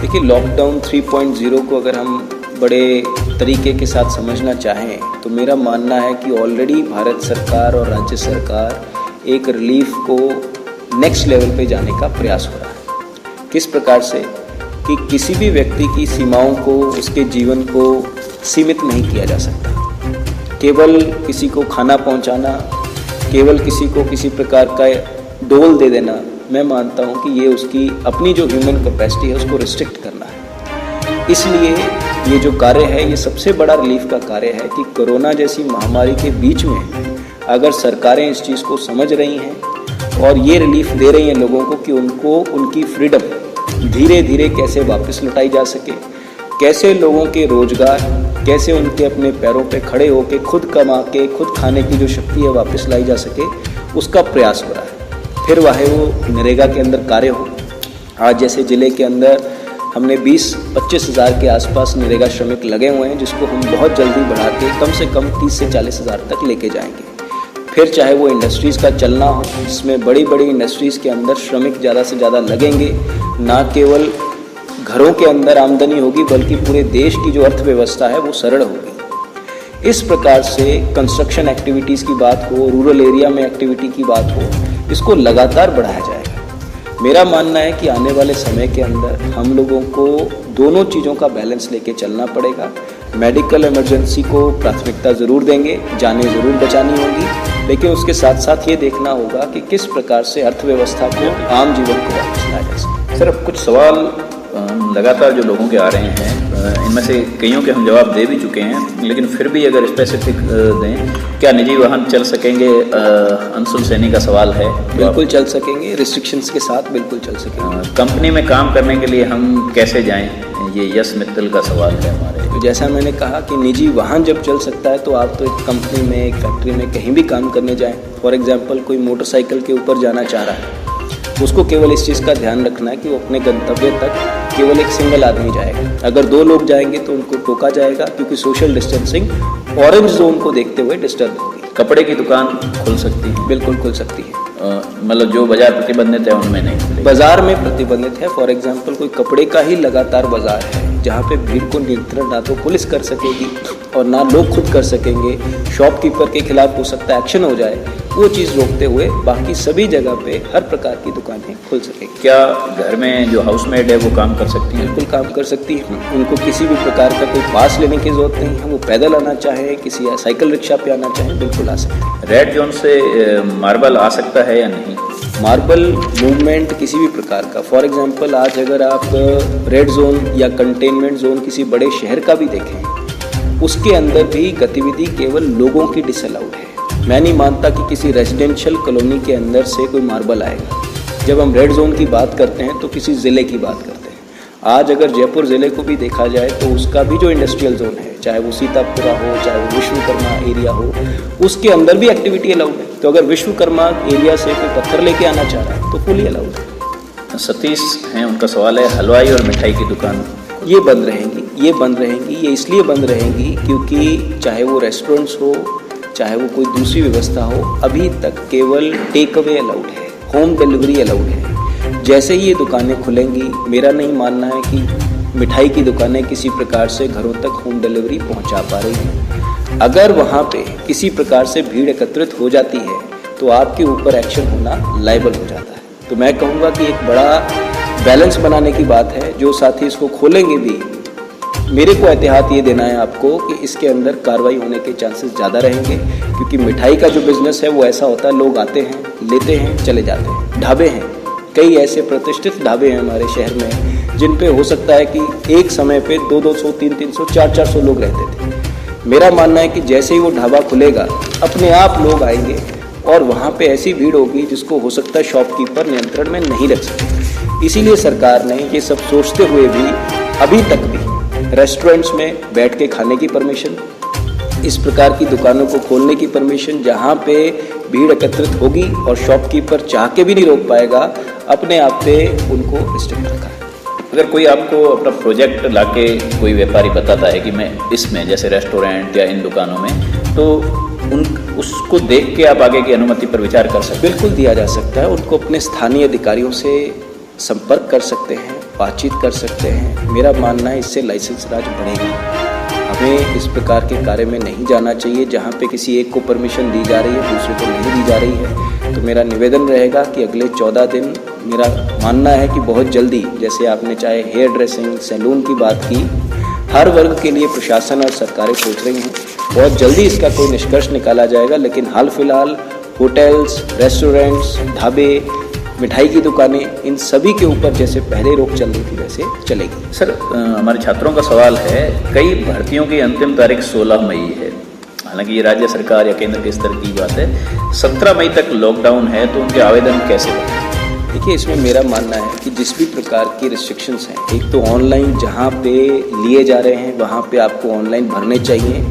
देखिए, लॉकडाउन 3.0 को अगर हम बड़े तरीके के साथ समझना चाहें तो मेरा मानना है कि ऑलरेडी भारत सरकार और राज्य सरकार एक रिलीफ को नेक्स्ट लेवल पे जाने का प्रयास हो रहा है। किस प्रकार से कि किसी भी व्यक्ति की सीमाओं को, उसके जीवन को सीमित नहीं किया जा सकता। केवल किसी को खाना पहुंचाना, केवल किसी को किसी प्रकार का डोल दे देना, मैं मानता हूं कि ये उसकी अपनी जो ह्यूमन कैपेसिटी है उसको रिस्ट्रिक्ट करना है। इसलिए ये जो कार्य है, ये सबसे बड़ा रिलीफ का कार्य है कि कोरोना जैसी महामारी के बीच में अगर सरकारें इस चीज़ को समझ रही हैं और ये रिलीफ दे रही हैं लोगों को कि उनको उनकी फ्रीडम धीरे धीरे कैसे वापस लौटाई जा सके, कैसे लोगों के रोजगार, कैसे उनके अपने पैरों पे खड़े होकर खुद कमा के खुद खाने की जो शक्ति है वापस लाई जा सके, उसका प्रयास हो रहा है। फिर वह वो नरेगा के अंदर कार्य हो। आज जैसे ज़िले के अंदर हमने 20-25 हज़ार के आसपास नरेगा श्रमिक लगे हुए हैं, जिसको हम बहुत जल्दी बढ़ा के कम से कम 30 से 40 हज़ार तक लेके जाएंगे। फिर चाहे वो इंडस्ट्रीज़ का चलना हो, जिसमें बड़ी बड़ी इंडस्ट्रीज़ के अंदर श्रमिक ज़्यादा से ज़्यादा लगेंगे, ना केवल घरों के अंदर आमदनी होगी बल्कि पूरे देश की जो अर्थव्यवस्था है वो सरल होगी। इस प्रकार से कंस्ट्रक्शन एक्टिविटीज़ की बात हो, रूरल एरिया में एक्टिविटी की बात हो, इसको लगातार बढ़ाया जाएगा। मेरा मानना है कि आने वाले समय के अंदर हम लोगों को दोनों चीज़ों का बैलेंस लेके चलना पड़ेगा। मेडिकल इमरजेंसी को प्राथमिकता ज़रूर देंगे, जानें ज़रूर बचानी होगी, लेकिन उसके साथ साथ ये देखना होगा कि किस प्रकार से अर्थव्यवस्था को, आम जीवन को वापस लाया जा सके। सर, अब कुछ सवाल लगातार जो लोगों के आ रहे हैं, इनमें से कईयों के हम जवाब दे भी चुके हैं, लेकिन फिर भी अगर स्पेसिफिक दें, क्या निजी वाहन चल सकेंगे? अंशुल सैनी का सवाल है। बिल्कुल चल सकेंगे, रिस्ट्रिक्शंस के साथ बिल्कुल चल सकेंगे। कंपनी में काम करने के लिए हम कैसे जाएं? ये यश मित्तल का सवाल है हमारे। तो जैसा मैंने कहा कि निजी वाहन जब चल सकता है तो आप तो एक कंपनी में, एक फैक्ट्री में, कहीं भी काम करने जाएं। फॉर एग्जांपल, कोई मोटरसाइकिल के ऊपर जाना चाह रहा है, उसको केवल इस चीज़ का ध्यान रखना है कि वो अपने गंतव्य तक केवल एक सिंगल आदमी जाएगा। अगर 2 लोग जाएंगे तो उनको टोका जाएगा, क्योंकि सोशल डिस्टेंसिंग ऑरेंज जोन को देखते हुए डिस्टर्ब होगी। कपड़े की दुकान खुल सकती है? बिल्कुल खुल सकती है। मतलब जो बाजार प्रतिबंधित है उनमें नहीं? बाजार में प्रतिबंधित है। फॉर एग्जांपल, कोई कपड़े का ही लगातार बाजार है जहाँ पे भीड़ को नियंत्रण ना तो पुलिस कर सकेगी और ना लोग खुद कर सकेंगे, शॉपकीपर के खिलाफ हो सकता है एक्शन हो जाए, वो चीज़ रोकते हुए बाकी सभी जगह पे हर प्रकार की दुकानें खुल सकेंगी। क्या घर में जो हाउसमेड है वो काम कर सकती है? बिल्कुल काम कर सकती है। उनको किसी भी प्रकार का कोई पास लेने की जरूरत नहीं है। वो पैदल आना चाहे, किसी साइकिल रिक्शा पे आना चाहे, बिल्कुल आ सकते हैं। रेड जोन से मार्बल आ सकता है या नहीं? मार्बल मूवमेंट किसी भी प्रकार का, फॉर एग्जांपल आज अगर आप रेड जोन या कंटेनमेंट जोन किसी बड़े शहर का भी देखें, उसके अंदर भी गतिविधि केवल लोगों की डिसअलाउड है। मैं नहीं मानता कि किसी रेजिडेंशियल कॉलोनी के अंदर से कोई मार्बल आएगा। जब हम रेड जोन की बात करते हैं तो किसी ज़िले की बात करते हैं। आज अगर जयपुर ज़िले को भी देखा जाए तो उसका भी जो इंडस्ट्रियल जोन है, चाहे वो सीतापुरा हो, चाहे वो विश्वकर्मा एरिया हो, उसके अंदर भी एक्टिविटी अलाउड है। तो अगर विश्वकर्मा एरिया से कोई पत्थर लेके आना चाह रहा है तो फुली अलाउड है। सतीश हैं, उनका सवाल है, हलवाई और मिठाई की दुकान ये बंद रहेंगी। ये इसलिए बंद रहेंगी क्योंकि चाहे वो रेस्टोरेंट्स हो, चाहे वो कोई दूसरी व्यवस्था हो, अभी तक केवल टेक अवे अलाउड है, होम डिलीवरी अलाउड है। जैसे ही ये दुकानें खुलेंगी, मेरा नहीं मानना है कि मिठाई की दुकानें किसी प्रकार से घरों तक होम डिलीवरी पहुंचा पा रही हैं। अगर वहाँ पे किसी प्रकार से भीड़ एकत्रित हो जाती है तो आपके ऊपर एक्शन होना लायबल हो जाता है। तो मैं कहूँगा कि एक बड़ा बैलेंस बनाने की बात है। जो साथी इसको खोलेंगे भी मेरे को एहतियात ये देना है आपको कि इसके अंदर कार्रवाई होने के चांसेस ज़्यादा रहेंगे, क्योंकि मिठाई का जो बिज़नेस है वो ऐसा होता है, लोग आते हैं, लेते हैं, चले जाते हैं। ढाबे हैं, कई ऐसे प्रतिष्ठित ढाबे हैं हमारे शहर में जिन पे हो सकता है कि एक समय पे 200, 300, 400 लोग रहते थे। मेरा मानना है कि जैसे ही वो ढाबा खुलेगा अपने आप लोग आएंगे और वहाँ पे ऐसी भीड़ होगी जिसको हो सकता है शॉपकीपर नियंत्रण में नहीं रख सके। इसीलिए सरकार ने ये सब सोचते हुए भी अभी तक भी रेस्टोरेंट्स में बैठ के खाने की परमिशन, इस प्रकार की दुकानों को खोलने की परमिशन, जहाँ पे भीड़ एकत्रित होगी और शॉपकीपर चाह के भी नहीं रोक पाएगा, अपने आप पे उनको रिस्ट्रिक्ट रखा है। अगर कोई आपको अपना प्रोजेक्ट लाके कोई व्यापारी बताता है कि मैं इसमें, जैसे रेस्टोरेंट या इन दुकानों में, तो उसको देख के आप आगे की अनुमति पर विचार कर सकते हैं? बिल्कुल दिया जा सकता है। उनको अपने स्थानीय अधिकारियों से संपर्क कर सकते हैं, बातचीत कर सकते हैं। मेरा मानना है इससे लाइसेंस राज बढ़ेगा। हमें इस प्रकार के कार्य में नहीं जाना चाहिए जहाँ पे किसी एक को परमिशन दी जा रही है, दूसरे को नहीं दी जा रही है। तो मेरा निवेदन रहेगा कि अगले 14 दिन, मेरा मानना है कि बहुत जल्दी, जैसे आपने चाहे हेयर ड्रेसिंग, सैलून की बात की, हर वर्ग के लिए प्रशासन और सरकारें सोच रही हैं, बहुत जल्दी इसका कोई निष्कर्ष निकाला जाएगा। लेकिन हाल फिलहाल होटल्स, रेस्टोरेंट्स, ढाबे, मिठाई की दुकानें, इन सभी के ऊपर जैसे पहले रोक चल रही थी वैसे चलेगी। सर, हमारे छात्रों का सवाल है, कई भर्तियों की अंतिम तारीख 16 मई है। हालांकि ये राज्य सरकार या केंद्र के स्तर की बात है। 17 मई तक लॉकडाउन है, तो उनके आवेदन कैसे करें? देखिए, इसमें मेरा मानना है कि जिस भी प्रकार की रिस्ट्रिक्शंस हैं, एक तो ऑनलाइन जहाँ पे लिए जा रहे हैं वहाँ पे आपको ऑनलाइन भरने चाहिए,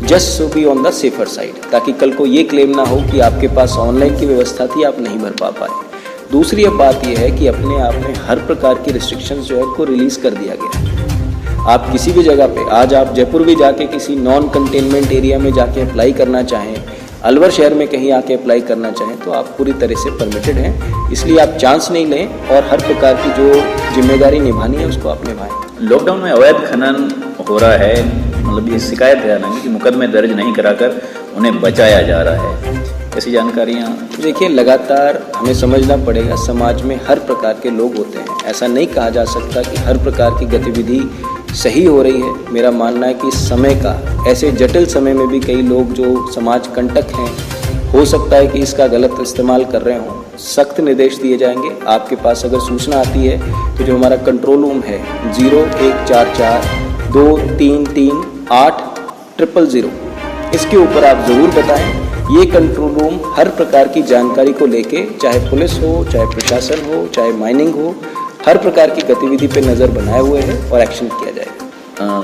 just to be on the safer side, ताकि कल को ये क्लेम ना हो कि आपके पास ऑनलाइन की व्यवस्था थी, आप नहीं भर पाए। दूसरी अब बात यह है कि अपने आप में हर प्रकार की रिस्ट्रिक्शंस जो है को रिलीज़ कर दिया गया है। आप किसी भी जगह पे, आज आप जयपुर भी जाके किसी नॉन कंटेनमेंट एरिया में जाके अप्लाई करना चाहें, अलवर शहर में कहीं आके अप्लाई करना चाहें, तो आप पूरी तरह से परमिटेड हैं। इसलिए आप चांस नहीं लें और हर प्रकार की जो जिम्मेदारी निभानी है उसको आप निभाएं। लॉकडाउन में अवैध खनन हो रहा है, मतलब ये शिकायत है हालांकि कि मुकदमे दर्ज नहीं कराकर उन्हें बचाया जा रहा है, ऐसी जानकारियाँ? देखिए, लगातार हमें समझना पड़ेगा, समाज में हर प्रकार के लोग होते हैं। ऐसा नहीं कहा जा सकता कि हर प्रकार की गतिविधि सही हो रही है। मेरा मानना है कि इस समय का, ऐसे जटिल समय में भी कई लोग जो समाज कंटक हैं, हो सकता है कि इसका गलत इस्तेमाल कर रहे हों। सख्त निर्देश दिए जाएंगे। आपके पास अगर सूचना आती है तो जो हमारा कंट्रोल रूम है 0144 233 8000, इसके ऊपर आप ज़रूर बताएं। ये कंट्रोल रूम हर प्रकार की जानकारी को लेके, चाहे पुलिस हो, चाहे प्रशासन हो, चाहे माइनिंग हो, हर प्रकार की गतिविधि पे नज़र बनाए हुए है और एक्शन किया जाएगा।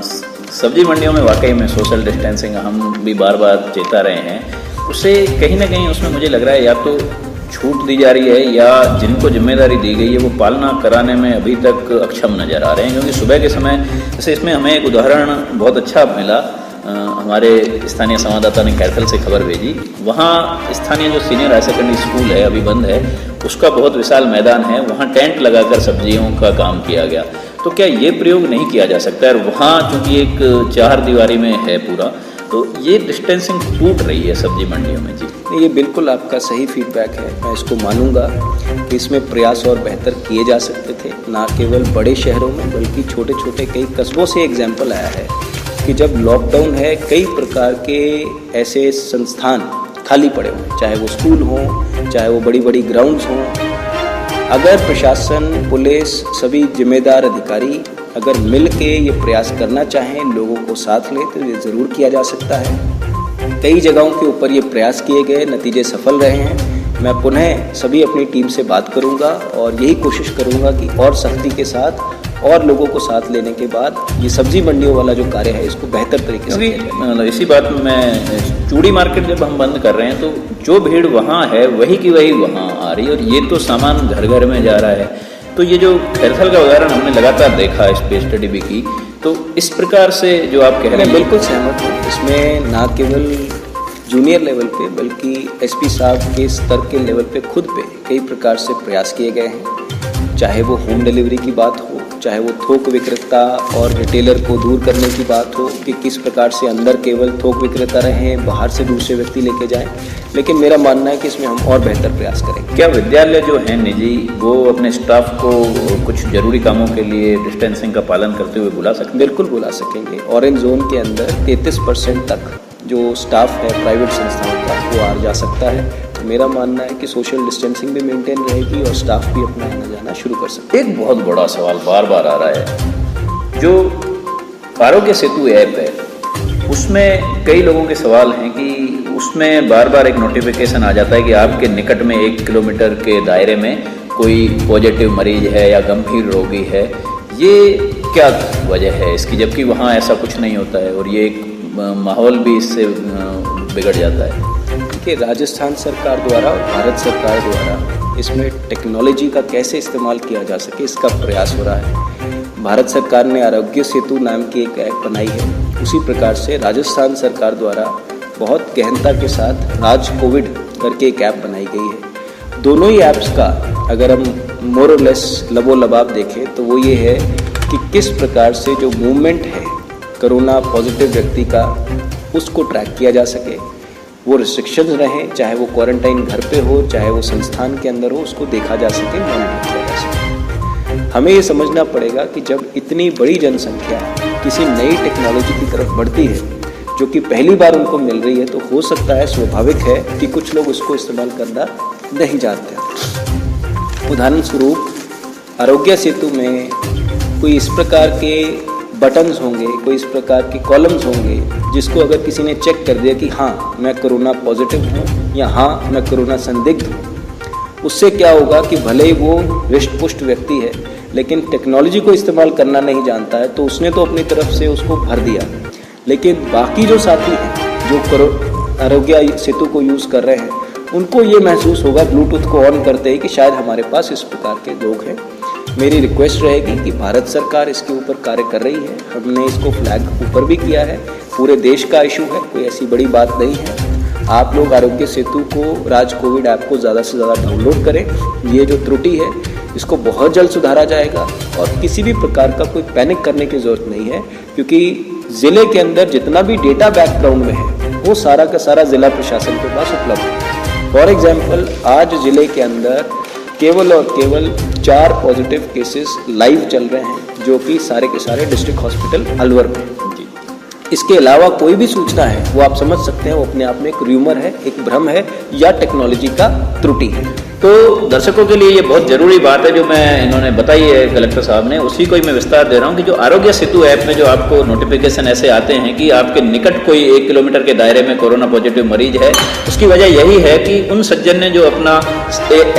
सब्जी मंडियों में वाकई में सोशल डिस्टेंसिंग हम भी बार बार चेता रहे हैं, उससे कहीं ना कहीं उसमें मुझे लग रहा है या तो छूट दी जा रही है या जिनको जिम्मेदारी दी गई है वो पालना कराने में अभी तक अक्षम नज़र आ रहे हैं। क्योंकि सुबह के समय, जैसे इसमें हमें एक उदाहरण बहुत अच्छा मिला, हमारे स्थानीय संवाददाता ने कैथल से खबर भेजी। वहाँ स्थानीय जो सीनियर हायर सेकेंडरी स्कूल है, अभी बंद है, उसका बहुत विशाल मैदान है, वहाँ टेंट लगाकर सब्जियों का काम किया गया। तो क्या ये प्रयोग नहीं किया जा सकता है? और वहाँ चूँकि एक 4 दीवारी में है पूरा, तो ये डिस्टेंसिंग टूट रही है सब्जी मंडियों में। जी, ये बिल्कुल आपका सही फीडबैक है। मैं इसको मानूंगा कि इसमें प्रयास और बेहतर किए जा सकते थे, ना केवल बड़े शहरों में बल्कि छोटे छोटे कई कस्बों से एग्जाम्पल आया है कि जब लॉकडाउन है, कई प्रकार के ऐसे संस्थान खाली पड़े हुए, चाहे वो स्कूल हों, चाहे वो बड़ी बड़ी ग्राउंड्स हों। अगर प्रशासन, पुलिस, सभी जिम्मेदार अधिकारी अगर मिल के ये प्रयास करना चाहें, लोगों को साथ लें, तो ये ज़रूर किया जा सकता है। कई जगहों के ऊपर ये प्रयास किए गए, नतीजे सफल रहे हैं। मैं पुनः सभी अपनी टीम से बात करूंगा और यही कोशिश करूंगा कि और सख्ती के साथ और लोगों को साथ लेने के बाद ये सब्जी मंडियों वाला जो कार्य है इसको बेहतर तरीके से किया जाए। मतलब इसी बात में मैं, चूड़ी मार्केट जब हम बंद कर रहे हैं तो जो भीड़ वहाँ है वही की वही वहाँ आ रही है, और ये तो सामान घर घर में जा रहा है। तो ये जो खैरथल का उदाहरण हमने लगातार देखा, इस पे स्टडी भी की, तो इस प्रकार से जो आप कह रहे हैं, बिल्कुल सहमत हूँ। इसमें ना केवल जूनियर लेवल पे बल्कि एसपी साहब के स्तर के लेवल पे खुद पे कई प्रकार से प्रयास किए गए हैं। चाहे वो होम डिलीवरी की बात हो, चाहे वो थोक विक्रेता और रिटेलर को दूर करने की बात हो कि किस प्रकार से अंदर केवल थोक विक्रेता रहें, बाहर से दूसरे व्यक्ति लेके जाएं, लेकिन मेरा मानना है कि इसमें हम और बेहतर प्रयास करेंगे। क्या विद्यालय जो हैं निजी, वो अपने स्टाफ को कुछ जरूरी कामों के लिए डिस्टेंसिंग का पालन करते हुए बुला सकते हैं? बिल्कुल बुला सकेंगे। ऑरेंज जोन के अंदर 33% तक जो स्टाफ है प्राइवेट संस्थाओं का वो आ जा सकता है। तो मेरा मानना है कि सोशल डिस्टेंसिंग भी मेंटेन रहेगी और स्टाफ भी अपना आना जाना शुरू कर सकते हैं। एक बहुत बड़ा सवाल बार बार आ रहा है, जो आरोग्य सेतु ऐप है उसमें कई लोगों के सवाल हैं कि उसमें बार बार एक नोटिफिकेशन आ जाता है कि आपके निकट में 1 किलोमीटर के दायरे में कोई पॉजिटिव मरीज है या गंभीर रोगी है। ये क्या वजह है इसकी, जबकि वहाँ ऐसा कुछ नहीं होता है और ये एक माहौल भी इससे बिगड़ जाता है? कि राजस्थान सरकार द्वारा और भारत सरकार द्वारा इसमें टेक्नोलॉजी का कैसे इस्तेमाल किया जा सके इसका प्रयास हो रहा है। भारत सरकार ने आरोग्य सेतु नाम की एक ऐप बनाई है, उसी प्रकार से राजस्थान सरकार द्वारा बहुत गहनता के साथ राज कोविड करके एक ऐप बनाई गई है। दोनों ही ऐप्स का अगर हम मोर और लेस लबोलबाब देखें तो वो ये है कि किस प्रकार से जो मूवमेंट है कोरोना पॉजिटिव व्यक्ति का उसको ट्रैक किया जा सके, वो रिस्ट्रिक्शंस रहें, चाहे वो क्वारंटाइन घर पे हो चाहे वो संस्थान के अंदर हो, उसको देखा जा सके, मॉनिटर किया जा सके। हमें ये समझना पड़ेगा कि जब इतनी बड़ी जनसंख्या किसी नई टेक्नोलॉजी की तरफ बढ़ती है जो कि पहली बार उनको मिल रही है, तो हो सकता है, स्वाभाविक है कि कुछ लोग उसको इस्तेमाल करना नहीं जानते। उदाहरण स्वरूप आरोग्य सेतु में कोई इस प्रकार के बटन्स होंगे, कोई इस प्रकार के कॉलम्स होंगे जिसको अगर किसी ने चेक कर दिया कि हाँ मैं कोरोना पॉजिटिव हूँ या हाँ मैं कोरोना संदिग्ध हूँ, उससे क्या होगा कि भले ही वो हृष्ट पुष्ट व्यक्ति है लेकिन टेक्नोलॉजी को इस्तेमाल करना नहीं जानता है, तो उसने तो अपनी तरफ से उसको भर दिया, लेकिन बाकी जो साथी हैं जो आरोग्य सेतु को यूज़ कर रहे हैं उनको ये महसूस होगा ब्लूटूथ को ऑन करते ही कि शायद हमारे पास इस प्रकार के लोग हैं। मेरी रिक्वेस्ट रहेगी कि भारत सरकार इसके ऊपर कार्य कर रही है, हमने इसको फ्लैग ऊपर भी किया है, पूरे देश का इशू है, कोई ऐसी बड़ी बात नहीं है। आप लोग आरोग्य सेतु को, राज कोविड ऐप को ज़्यादा से ज़्यादा डाउनलोड करें। ये जो त्रुटि है इसको बहुत जल्द सुधारा जाएगा और किसी भी प्रकार का कोई पैनिक करने की ज़रूरत नहीं है, क्योंकि ज़िले के अंदर जितना भी डेटा बैकग्राउंड में है वो सारा का सारा ज़िला प्रशासन के पास उपलब्ध है। फॉर एग्जाम्पल आज ज़िले के अंदर केवल और केवल 4 पॉजिटिव केसेस लाइव चल रहे हैं जो कि सारे के सारे डिस्ट्रिक्ट हॉस्पिटल अलवर में। इसके अलावा कोई भी सूचना है वो आप समझ सकते हैं वो अपने आप में एक र्यूमर है, एक भ्रम है या टेक्नोलॉजी का त्रुटि है। तो दर्शकों के लिए ये बहुत ज़रूरी बात है जो मैं इन्होंने बताई है कलेक्टर साहब ने, उसी को ही मैं विस्तार दे रहा हूँ कि जो आरोग्य सेतु ऐप में जो आपको नोटिफिकेशन ऐसे आते हैं कि आपके निकट कोई 1 किलोमीटर के दायरे में कोरोना पॉजिटिव मरीज है, उसकी वजह यही है कि उन सज्जन ने जो अपना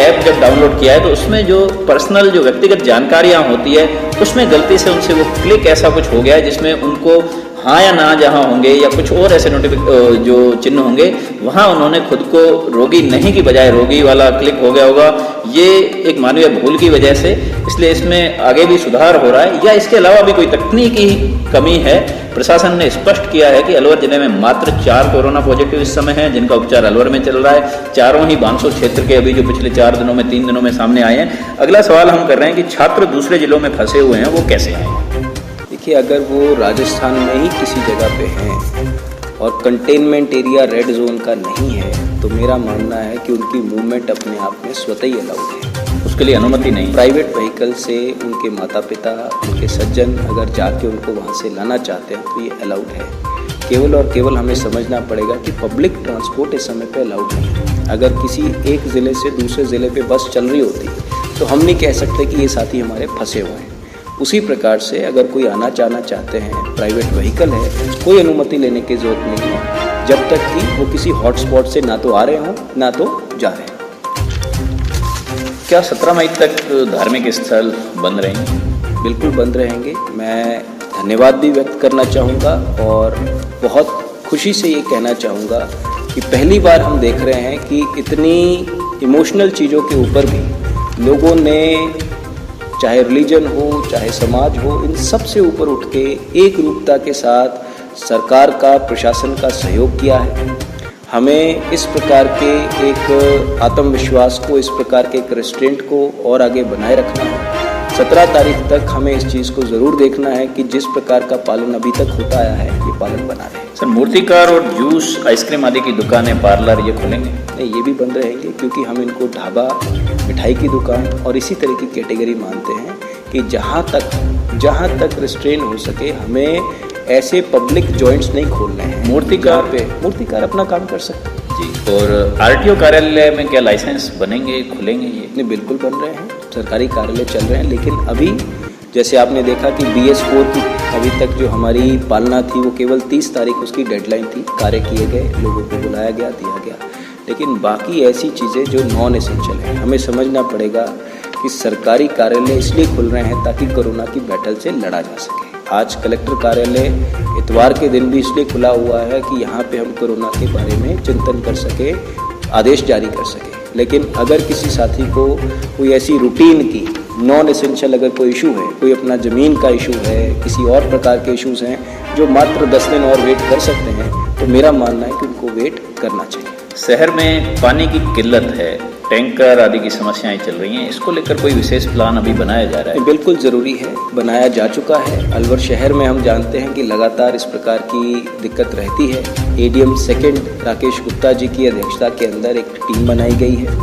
ऐप जब डाउनलोड किया है तो उसमें जो पर्सनल जो व्यक्तिगत जानकारियाँ होती है उसमें गलती से उनसे वो क्लिक ऐसा कुछ हो गया है जिसमें उनको हाँ या ना जहाँ होंगे या कुछ और ऐसे जो चिन्ह होंगे वहाँ उन्होंने खुद को रोगी नहीं की बजाय रोगी वाला क्लिक हो गया होगा। ये एक मानवीय भूल की वजह से, इसलिए इसमें आगे भी सुधार हो रहा है या इसके अलावा भी कोई तकनीकी कमी है। प्रशासन ने स्पष्ट किया है कि अलवर जिले में मात्र 4 कोरोना पॉजिटिव इस समय हैं जिनका उपचार अलवर में चल रहा है। चारों ही बानसूर क्षेत्र के अभी जो पिछले 4 दिनों में 3 दिनों में सामने आए हैं। अगला सवाल हम कर रहे हैं कि छात्र दूसरे जिलों में फंसे हुए हैं, वो कैसे आए? कि अगर वो राजस्थान में ही किसी जगह पे हैं और कंटेनमेंट एरिया रेड जोन का नहीं है तो मेरा मानना है कि उनकी मूवमेंट अपने आप में स्वतः ही अलाउड है, उसके लिए अनुमति नहीं। प्राइवेट व्हीकल से उनके माता पिता, उनके सज्जन अगर जाके उनको वहाँ से लाना चाहते हैं तो ये अलाउड है। केवल और केवल हमें समझना पड़ेगा कि पब्लिक ट्रांसपोर्ट इस समय पे अलाउड नहीं है। अगर किसी एक ज़िले से दूसरे ज़िले पे बस चल रही होती तो हम नहीं कह सकते कि ये साथी हमारे फंसे हुए हैं। उसी प्रकार से अगर कोई आना जाना चाहते हैं, प्राइवेट व्हीकल है, कोई अनुमति लेने की ज़रूरत नहीं है जब तक कि वो किसी हॉटस्पॉट से ना तो आ रहे हों ना तो जा रहे हों। क्या 17 मई तक धार्मिक स्थल बंद रहेंगे? बिल्कुल बंद रहेंगे। मैं धन्यवाद भी व्यक्त करना चाहूँगा और बहुत खुशी से ये कहना चाहूँगा कि पहली बार हम देख रहे हैं कि इतनी इमोशनल चीज़ों के ऊपर भी लोगों ने, चाहे रिलीजन हो चाहे समाज हो, इन सब से ऊपर उठ के एक रूपता के साथ सरकार का, प्रशासन का सहयोग किया है। हमें इस प्रकार के एक आत्मविश्वास को, इस प्रकार के एक रेस्ट्रेंट को और आगे बनाए रखना है 17 तारीख तक हमें इस चीज़ को ज़रूर देखना है कि जिस प्रकार का पालन अभी तक होता आया है ये पालन बना रहे। सर, मूर्तिकार और जूस, आइसक्रीम आदि की दुकानें, पार्लर ये खुलेंगे? नहीं, ये भी बंद रहेंगे क्योंकि हम इनको ढाबा, मिठाई की दुकान और इसी तरह की कैटेगरी मानते हैं कि जहाँ तक रिस्ट्रेन हो सके हमें ऐसे पब्लिक जॉइंट्स नहीं खोलने हैं। मूर्तिकार अपना काम कर सकते हैं जी। और आरटीओ कार्यालय में क्या लाइसेंस बनेंगे, खुलेंगे ये? नहीं, बिल्कुल बन रहे हैं, सरकारी कार्यालय चल रहे हैं। लेकिन अभी जैसे आपने देखा कि BS4 की अभी तक जो हमारी पालना थी वो केवल 30 तारीख उसकी डेडलाइन थी, कार्य किए गए, लोगों को बुलाया गया, दिया गया। लेकिन बाकी ऐसी चीज़ें जो नॉन एसेंशियल हैं हमें समझना पड़ेगा कि सरकारी कार्यालय इसलिए खुल रहे हैं ताकि कोरोना की बैटल से लड़ा जा सके। आज कलेक्टर कार्यालय इतवार के दिन भी इसलिए खुला हुआ है कि यहाँ पे हम कोरोना के बारे में चिंतन कर सके, आदेश जारी कर सके। लेकिन अगर किसी साथी को कोई ऐसी रूटीन की नॉन एसेंशियल अगर कोई इशू है, कोई अपना ज़मीन का इशू है, किसी और प्रकार के इश्यूज़ हैं जो मात्र 10 दिन और वेट कर सकते हैं, तो मेरा मानना है कि उनको वेट करना चाहिए। शहर में पानी की किल्लत है, टैंकर आदि की समस्याएं चल रही हैं, इसको लेकर कोई विशेष प्लान अभी बनाया जा रहा है? बिल्कुल ज़रूरी है, बनाया जा चुका है। अलवर शहर में हम जानते हैं कि लगातार इस प्रकार की दिक्कत रहती है। ADM सेकंड राकेश गुप्ता जी की अध्यक्षता के अंदर एक टीम बनाई गई है।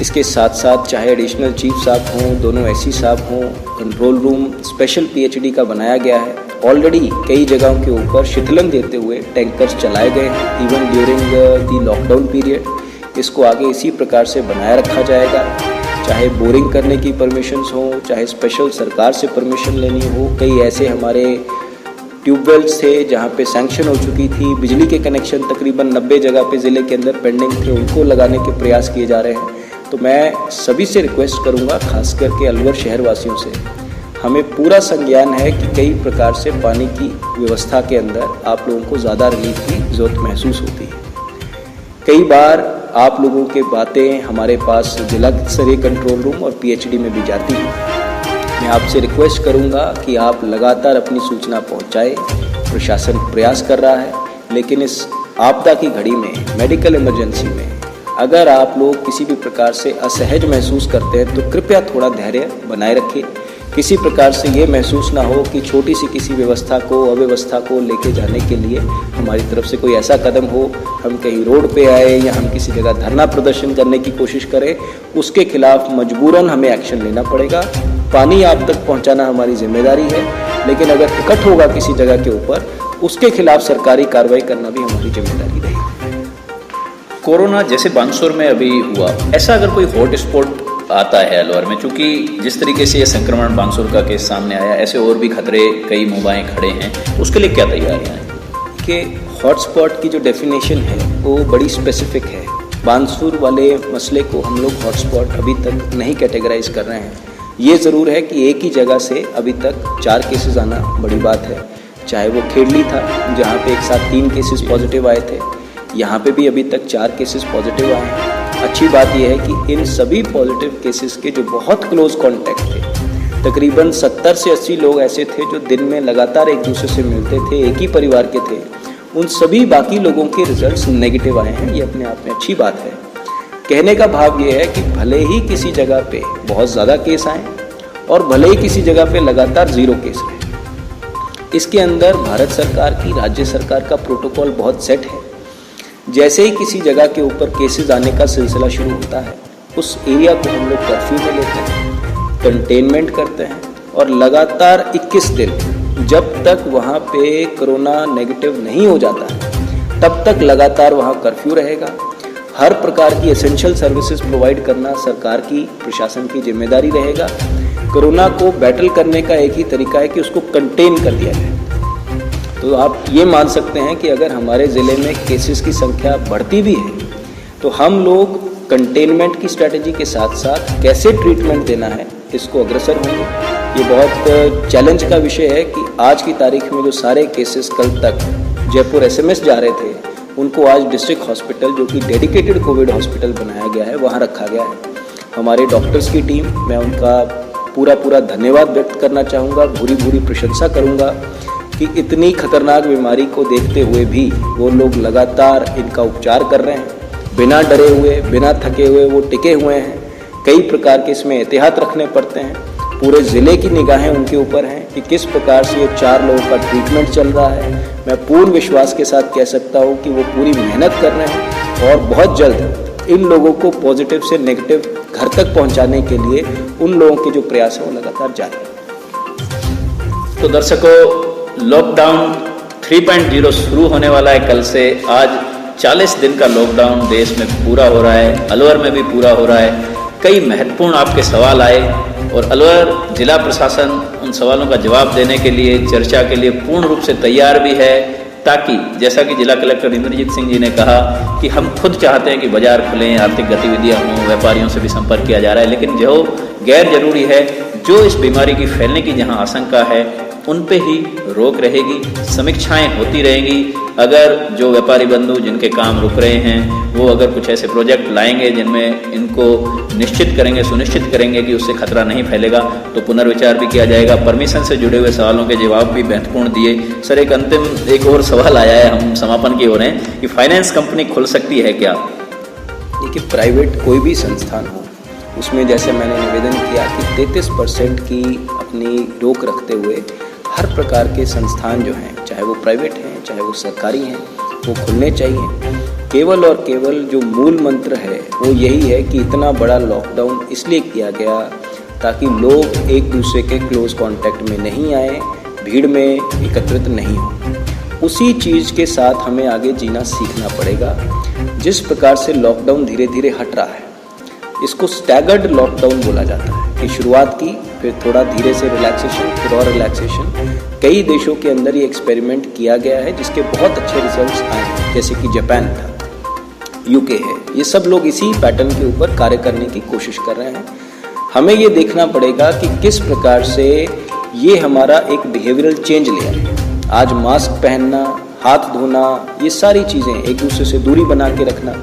इसके साथ साथ चाहे एडिशनल चीफ साहब हों, दोनों SC साहब हों, कंट्रोल रूम स्पेशल PhD का बनाया गया है। ऑलरेडी कई जगहों के ऊपर शिथिलन देते हुए टैंकर्स चलाए गए हैं, even during the lockdown period. इसको आगे इसी प्रकार से बनाए रखा जाएगा, चाहे बोरिंग करने की परमिशंस हो, चाहे स्पेशल सरकार से परमिशन लेनी हो। कई ऐसे हमारे ट्यूबवेल्स थे जहाँ पे सैंक्शन हो चुकी थी, बिजली के कनेक्शन तकरीबन 90 जगह पे ज़िले के अंदर पेंडिंग थे, उनको लगाने के प्रयास किए जा रहे हैं। तो मैं सभी से रिक्वेस्ट करूँगा, खास करके अलवर शहर वासियों से, हमें पूरा संज्ञान है कि कई प्रकार से पानी की व्यवस्था के अंदर आप लोगों को ज़्यादा रिलीफ की ज़रूरत महसूस होती है। कई बार आप लोगों के बातें हमारे पास जिला स्तरीय कंट्रोल रूम और PhD में भी जाती हैं। मैं आपसे रिक्वेस्ट करूंगा कि आप लगातार अपनी सूचना पहुंचाएं। प्रशासन प्रयास कर रहा है, लेकिन इस आपदा की घड़ी में, मेडिकल इमरजेंसी में, अगर आप लोग किसी भी प्रकार से असहज महसूस करते हैं तो कृपया थोड़ा धैर्य बनाए रखें। किसी प्रकार से ये महसूस ना हो कि छोटी सी किसी अव्यवस्था को लेके जाने के लिए हमारी तरफ से कोई ऐसा कदम हो, हम कहीं रोड पे आए या हम किसी जगह धरना प्रदर्शन करने की कोशिश करें, उसके खिलाफ मजबूरन हमें एक्शन लेना पड़ेगा। पानी आप तक पहुंचाना हमारी जिम्मेदारी है, लेकिन अगर इकट्ठ होगा किसी जगह के ऊपर, उसके खिलाफ सरकारी कार्रवाई करना भी हमारी जिम्मेदारी रहेगी। कोरोना जैसे बानसूर में अभी हुआ, ऐसा अगर कोई हॉट स्पॉट आता है अलवर में, चूँकि जिस तरीके से ये संक्रमण बानसूर का केस सामने आया, ऐसे और भी खतरे कई मुवाएं खड़े हैं, उसके लिए क्या तैयारियां हैं? कि हॉटस्पॉट की जो डेफिनेशन है वो बड़ी स्पेसिफिक है। बानसूर वाले मसले को हम लोग हॉटस्पॉट अभी तक नहीं कैटेगराइज कर रहे हैं। ये ज़रूर है कि एक ही जगह से अभी तक 4 केसेस आना बड़ी बात है। चाहे वो खेड़ली था जहाँ पे एक साथ 3 केसेस पॉजिटिव आए थे, यहाँ पे भी अभी तक 4 केसेस पॉजिटिव आए हैं। अच्छी बात यह है कि इन सभी पॉजिटिव केसेस के जो बहुत क्लोज कॉन्टैक्ट थे, तकरीबन 70 से 80 लोग ऐसे थे जो दिन में लगातार एक दूसरे से मिलते थे, एक ही परिवार के थे, उन सभी बाकी लोगों के रिजल्ट्स नेगेटिव आए हैं। ये अपने आप में अच्छी बात है। कहने का भाव ये है कि भले ही किसी जगह पे बहुत ज़्यादा केस आए और भले ही किसी जगह पे लगातार 0 केस रहे, इसके अंदर भारत सरकार की, राज्य सरकार का प्रोटोकॉल बहुत सेट है। जैसे ही किसी जगह के ऊपर केसेस आने का सिलसिला शुरू होता है, उस एरिया को हम लोग कर्फ्यू में लेते हैं, कंटेनमेंट करते हैं और लगातार 21 दिन जब तक वहाँ पे कोरोना नेगेटिव नहीं हो जाता है तब तक लगातार वहाँ कर्फ्यू रहेगा। हर प्रकार की एसेंशियल सर्विसेज प्रोवाइड करना सरकार की, प्रशासन की जिम्मेदारी रहेगा। कोरोना को बैटल करने का एक ही तरीका है कि उसको कंटेन कर दिया जाए। तो आप ये मान सकते हैं कि अगर हमारे ज़िले में केसेस की संख्या बढ़ती भी है तो हम लोग कंटेनमेंट की स्ट्रैटेजी के साथ साथ कैसे ट्रीटमेंट देना है इसको अग्रसर होंगे। ये बहुत चैलेंज का विषय है कि आज की तारीख में जो सारे केसेस कल तक जयपुर SMS जा रहे थे, उनको आज डिस्ट्रिक्ट हॉस्पिटल, जो कि डेडिकेटेड कोविड हॉस्पिटल बनाया गया है, वहाँ रखा गया है। हमारे डॉक्टर्स की टीम, मैं उनका पूरा धन्यवाद व्यक्त करना चाहूँगा, भूरी प्रशंसा करूँगा कि इतनी खतरनाक बीमारी को देखते हुए भी वो लोग लगातार इनका उपचार कर रहे हैं, बिना डरे हुए, बिना थके हुए वो टिके हुए हैं। कई प्रकार के इसमें एहतियात रखने पड़ते हैं पूरे ज़िले की निगाहें उनके ऊपर हैं कि किस प्रकार से ये 4 लोगों का ट्रीटमेंट चल रहा है। मैं पूर्ण विश्वास के साथ कह सकता हूँ कि वो पूरी मेहनत कर रहे हैं और बहुत जल्द इन लोगों को पॉजिटिव से नेगेटिव घर तक पहुँचाने के लिए उन लोगों के जो प्रयास हैं वो लगातार जारी है। तो दर्शकों, लॉकडाउन 3.0 शुरू होने वाला है कल से। आज 40 दिन का लॉकडाउन देश में पूरा हो रहा है, अलवर में भी पूरा हो रहा है। कई महत्वपूर्ण आपके सवाल आए और अलवर जिला प्रशासन उन सवालों का जवाब देने के लिए, चर्चा के लिए पूर्ण रूप से तैयार भी है, ताकि जैसा कि जिला कलेक्टर इंद्रजीत सिंह जी ने कहा कि हम खुद चाहते हैं कि बाजार खुलें, आर्थिक गतिविधियां हों, व्यापारियों से भी संपर्क किया जा रहा है, लेकिन जो गैर जरूरी है, जो इस बीमारी की फैलने की जहां आशंका है, उन पे ही रोक रहेगी। समीक्षाएं होती रहेंगी। अगर जो व्यापारी बंधु जिनके काम रुक रहे हैं वो अगर कुछ ऐसे प्रोजेक्ट लाएंगे जिनमें इनको निश्चित करेंगे, सुनिश्चित करेंगे कि उससे खतरा नहीं फैलेगा, तो पुनर्विचार भी किया जाएगा। परमिशन से जुड़े हुए सवालों के जवाब भी महत्वपूर्ण दिए। सर, एक और सवाल आया है, हम समापन की ओर हैं, कि फाइनेंस कंपनी खुल सकती है क्या? देखिए, प्राइवेट कोई भी संस्थान हो, उसमें जैसे मैंने निवेदन किया कि 33% की अपनी रोक रखते हुए हर प्रकार के संस्थान जो हैं, चाहे वो प्राइवेट हैं, चाहे वो सरकारी हैं, वो खुलने चाहिए। केवल और केवल जो मूल मंत्र है वो यही है कि इतना बड़ा लॉकडाउन इसलिए किया गया ताकि लोग एक दूसरे के क्लोज कांटेक्ट में नहीं आए, भीड़ में एकत्रित नहीं हो। उसी चीज़ के साथ हमें आगे जीना सीखना पड़ेगा। जिस प्रकार से लॉकडाउन धीरे धीरे हट रहा है, इसको स्टैगर्ड लॉकडाउन बोला जाता है कि शुरुआत की, फिर थोड़ा धीरे से रिलैक्सेशन, फिर और रिलैक्सेशन। कई देशों के अंदर ये एक्सपेरिमेंट किया गया है जिसके बहुत अच्छे रिजल्ट्स आए हैं, जैसे कि जापान था, यूके है। ये सब लोग इसी पैटर्न के ऊपर कार्य करने की कोशिश कर रहे हैं। हमें ये देखना पड़ेगा कि किस प्रकार से ये हमारा एक बिहेवियरल चेंज ले आए। आज मास्क पहनना, हाथ धोना, ये सारी चीज़ें, एक दूसरे से दूरी बना के रखना,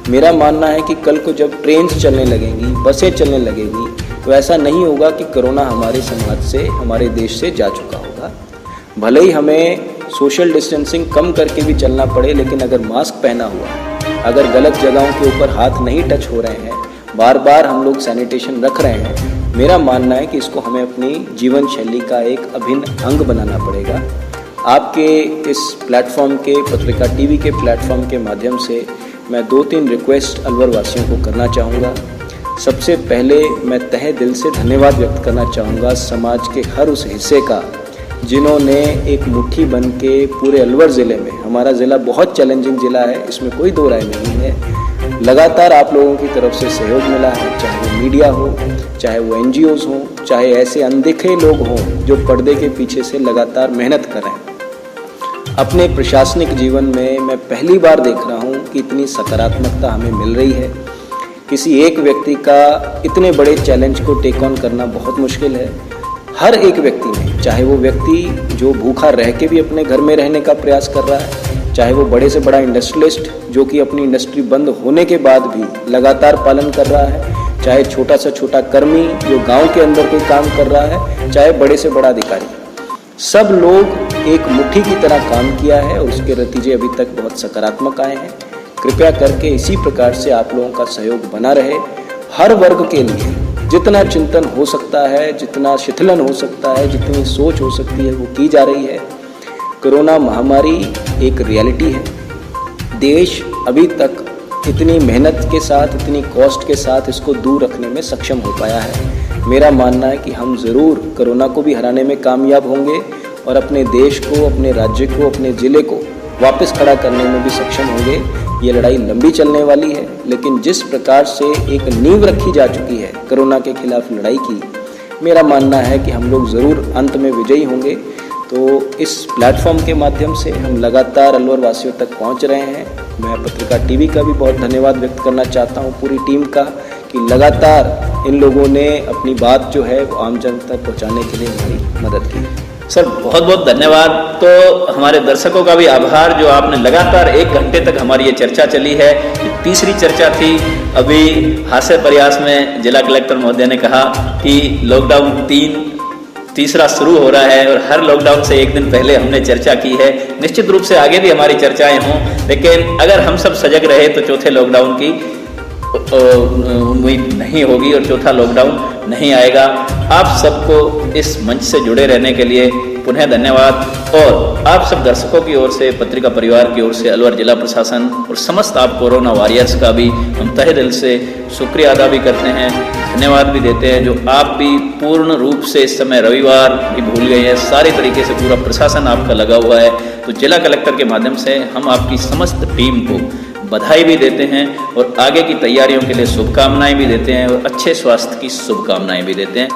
मेरा मानना है कि कल को जब ट्रेन चलने लगेंगी, बसें चलने लगेंगी, तो ऐसा नहीं होगा कि कोरोना हमारे समाज से, हमारे देश से जा चुका होगा। भले ही हमें सोशल डिस्टेंसिंग कम करके भी चलना पड़े, लेकिन अगर मास्क पहना हुआ है, अगर गलत जगहों के ऊपर हाथ नहीं टच हो रहे हैं, बार बार हम लोग सैनिटेशन रख रहे हैं, मेरा मानना है कि इसको हमें अपनी जीवन शैली का एक अभिन्न अंग बनाना पड़ेगा। आपके इस प्लेटफॉर्म के, पत्रिका टीवी के प्लेटफॉर्म के माध्यम से मैं 2-3 रिक्वेस्ट अलवर वासियों को करना चाहूँगा। सबसे पहले मैं तहे दिल से धन्यवाद व्यक्त करना चाहूँगा समाज के हर उस हिस्से का जिन्होंने एक मुट्ठी बन के पूरे अलवर ज़िले में, हमारा ज़िला बहुत चैलेंजिंग ज़िला है, इसमें कोई दो राय नहीं है, लगातार आप लोगों की तरफ से सहयोग मिला है, चाहे वो मीडिया हो, चाहे वो NGOs हों, चाहे ऐसे अनदेखे लोग हों जो पर्दे के पीछे से लगातार मेहनत कर रहे हैं। अपने प्रशासनिक जीवन में मैं पहली बार देख रहा हूँ कि इतनी सकारात्मकता हमें मिल रही है। किसी एक व्यक्ति का इतने बड़े चैलेंज को टेक ऑन करना बहुत मुश्किल है। हर एक व्यक्ति में, चाहे वो व्यक्ति जो भूखा रह के भी अपने घर में रहने का प्रयास कर रहा है, चाहे वो बड़े से बड़ा इंडस्ट्रियलिस्ट जो कि अपनी इंडस्ट्री बंद होने के बाद भी लगातार पालन कर रहा है, चाहे छोटा से छोटा कर्मी जो गांव के अंदर कोई काम कर रहा है, चाहे बड़े से बड़ा अधिकारी, सब लोग एक मुट्ठी की तरह काम किया है और उसके नतीजे अभी तक बहुत सकारात्मक आए हैं। कृपया करके इसी प्रकार से आप लोगों का सहयोग बना रहे। हर वर्ग के लिए जितना चिंतन हो सकता है, जितना शिथिलन हो सकता है, जितनी सोच हो सकती है वो की जा रही है। कोरोना महामारी एक रियलिटी है। देश अभी तक इतनी मेहनत के साथ, इतनी कॉस्ट के साथ इसको दूर रखने में सक्षम हो पाया है। मेरा मानना है कि हम ज़रूर कोरोना को भी हराने में कामयाब होंगे और अपने देश को, अपने राज्य को, अपने ज़िले को वापस खड़ा करने में भी सक्षम होंगे। ये लड़ाई लंबी चलने वाली है, लेकिन जिस प्रकार से एक नींव रखी जा चुकी है कोरोना के खिलाफ लड़ाई की, मेरा मानना है कि हम लोग ज़रूर अंत में विजयी होंगे। तो इस प्लेटफॉर्म के माध्यम से हम लगातार अलवर वासियों तक पहुंच रहे हैं। मैं पत्रिका टीवी का भी बहुत धन्यवाद व्यक्त करना चाहता हूं, पूरी टीम का, कि लगातार इन लोगों ने अपनी बात जो है वो आम जन तक पहुँचाने के लिए हमारी मदद की। सर, बहुत बहुत धन्यवाद। तो हमारे दर्शकों का भी आभार जो आपने लगातार 1 घंटे तक हमारी ये चर्चा चली है। तीसरी चर्चा थी। अभी हास्य प्रयास में जिला कलेक्टर महोदय ने कहा कि लॉकडाउन तीसरा शुरू हो रहा है और हर लॉकडाउन से 1 दिन पहले हमने चर्चा की है। निश्चित रूप से आगे भी हमारी चर्चाएं हों, लेकिन अगर हम सब सजग रहे तो चौथे लॉकडाउन की उम्मीद नहीं होगी और चौथा लॉकडाउन नहीं आएगा। आप सबको इस मंच से जुड़े रहने के लिए पुनः धन्यवाद और आप सब दर्शकों की ओर से, पत्रिका परिवार की ओर से, अलवर जिला प्रशासन और समस्त आप कोरोना वॉरियर्स का भी हम तहे दिल से शुक्रिया अदा भी करते हैं, धन्यवाद भी देते हैं। जो आप भी पूर्ण रूप से इस समय रविवार भी भूल गए हैं, सारे तरीके से पूरा प्रशासन आपका लगा हुआ है, तो जिला कलेक्टर के माध्यम से हम आपकी समस्त टीम को बधाई भी देते हैं और आगे की तैयारियों के लिए शुभकामनाएं भी देते हैं और अच्छे स्वास्थ्य की शुभकामनाएं भी देते हैं।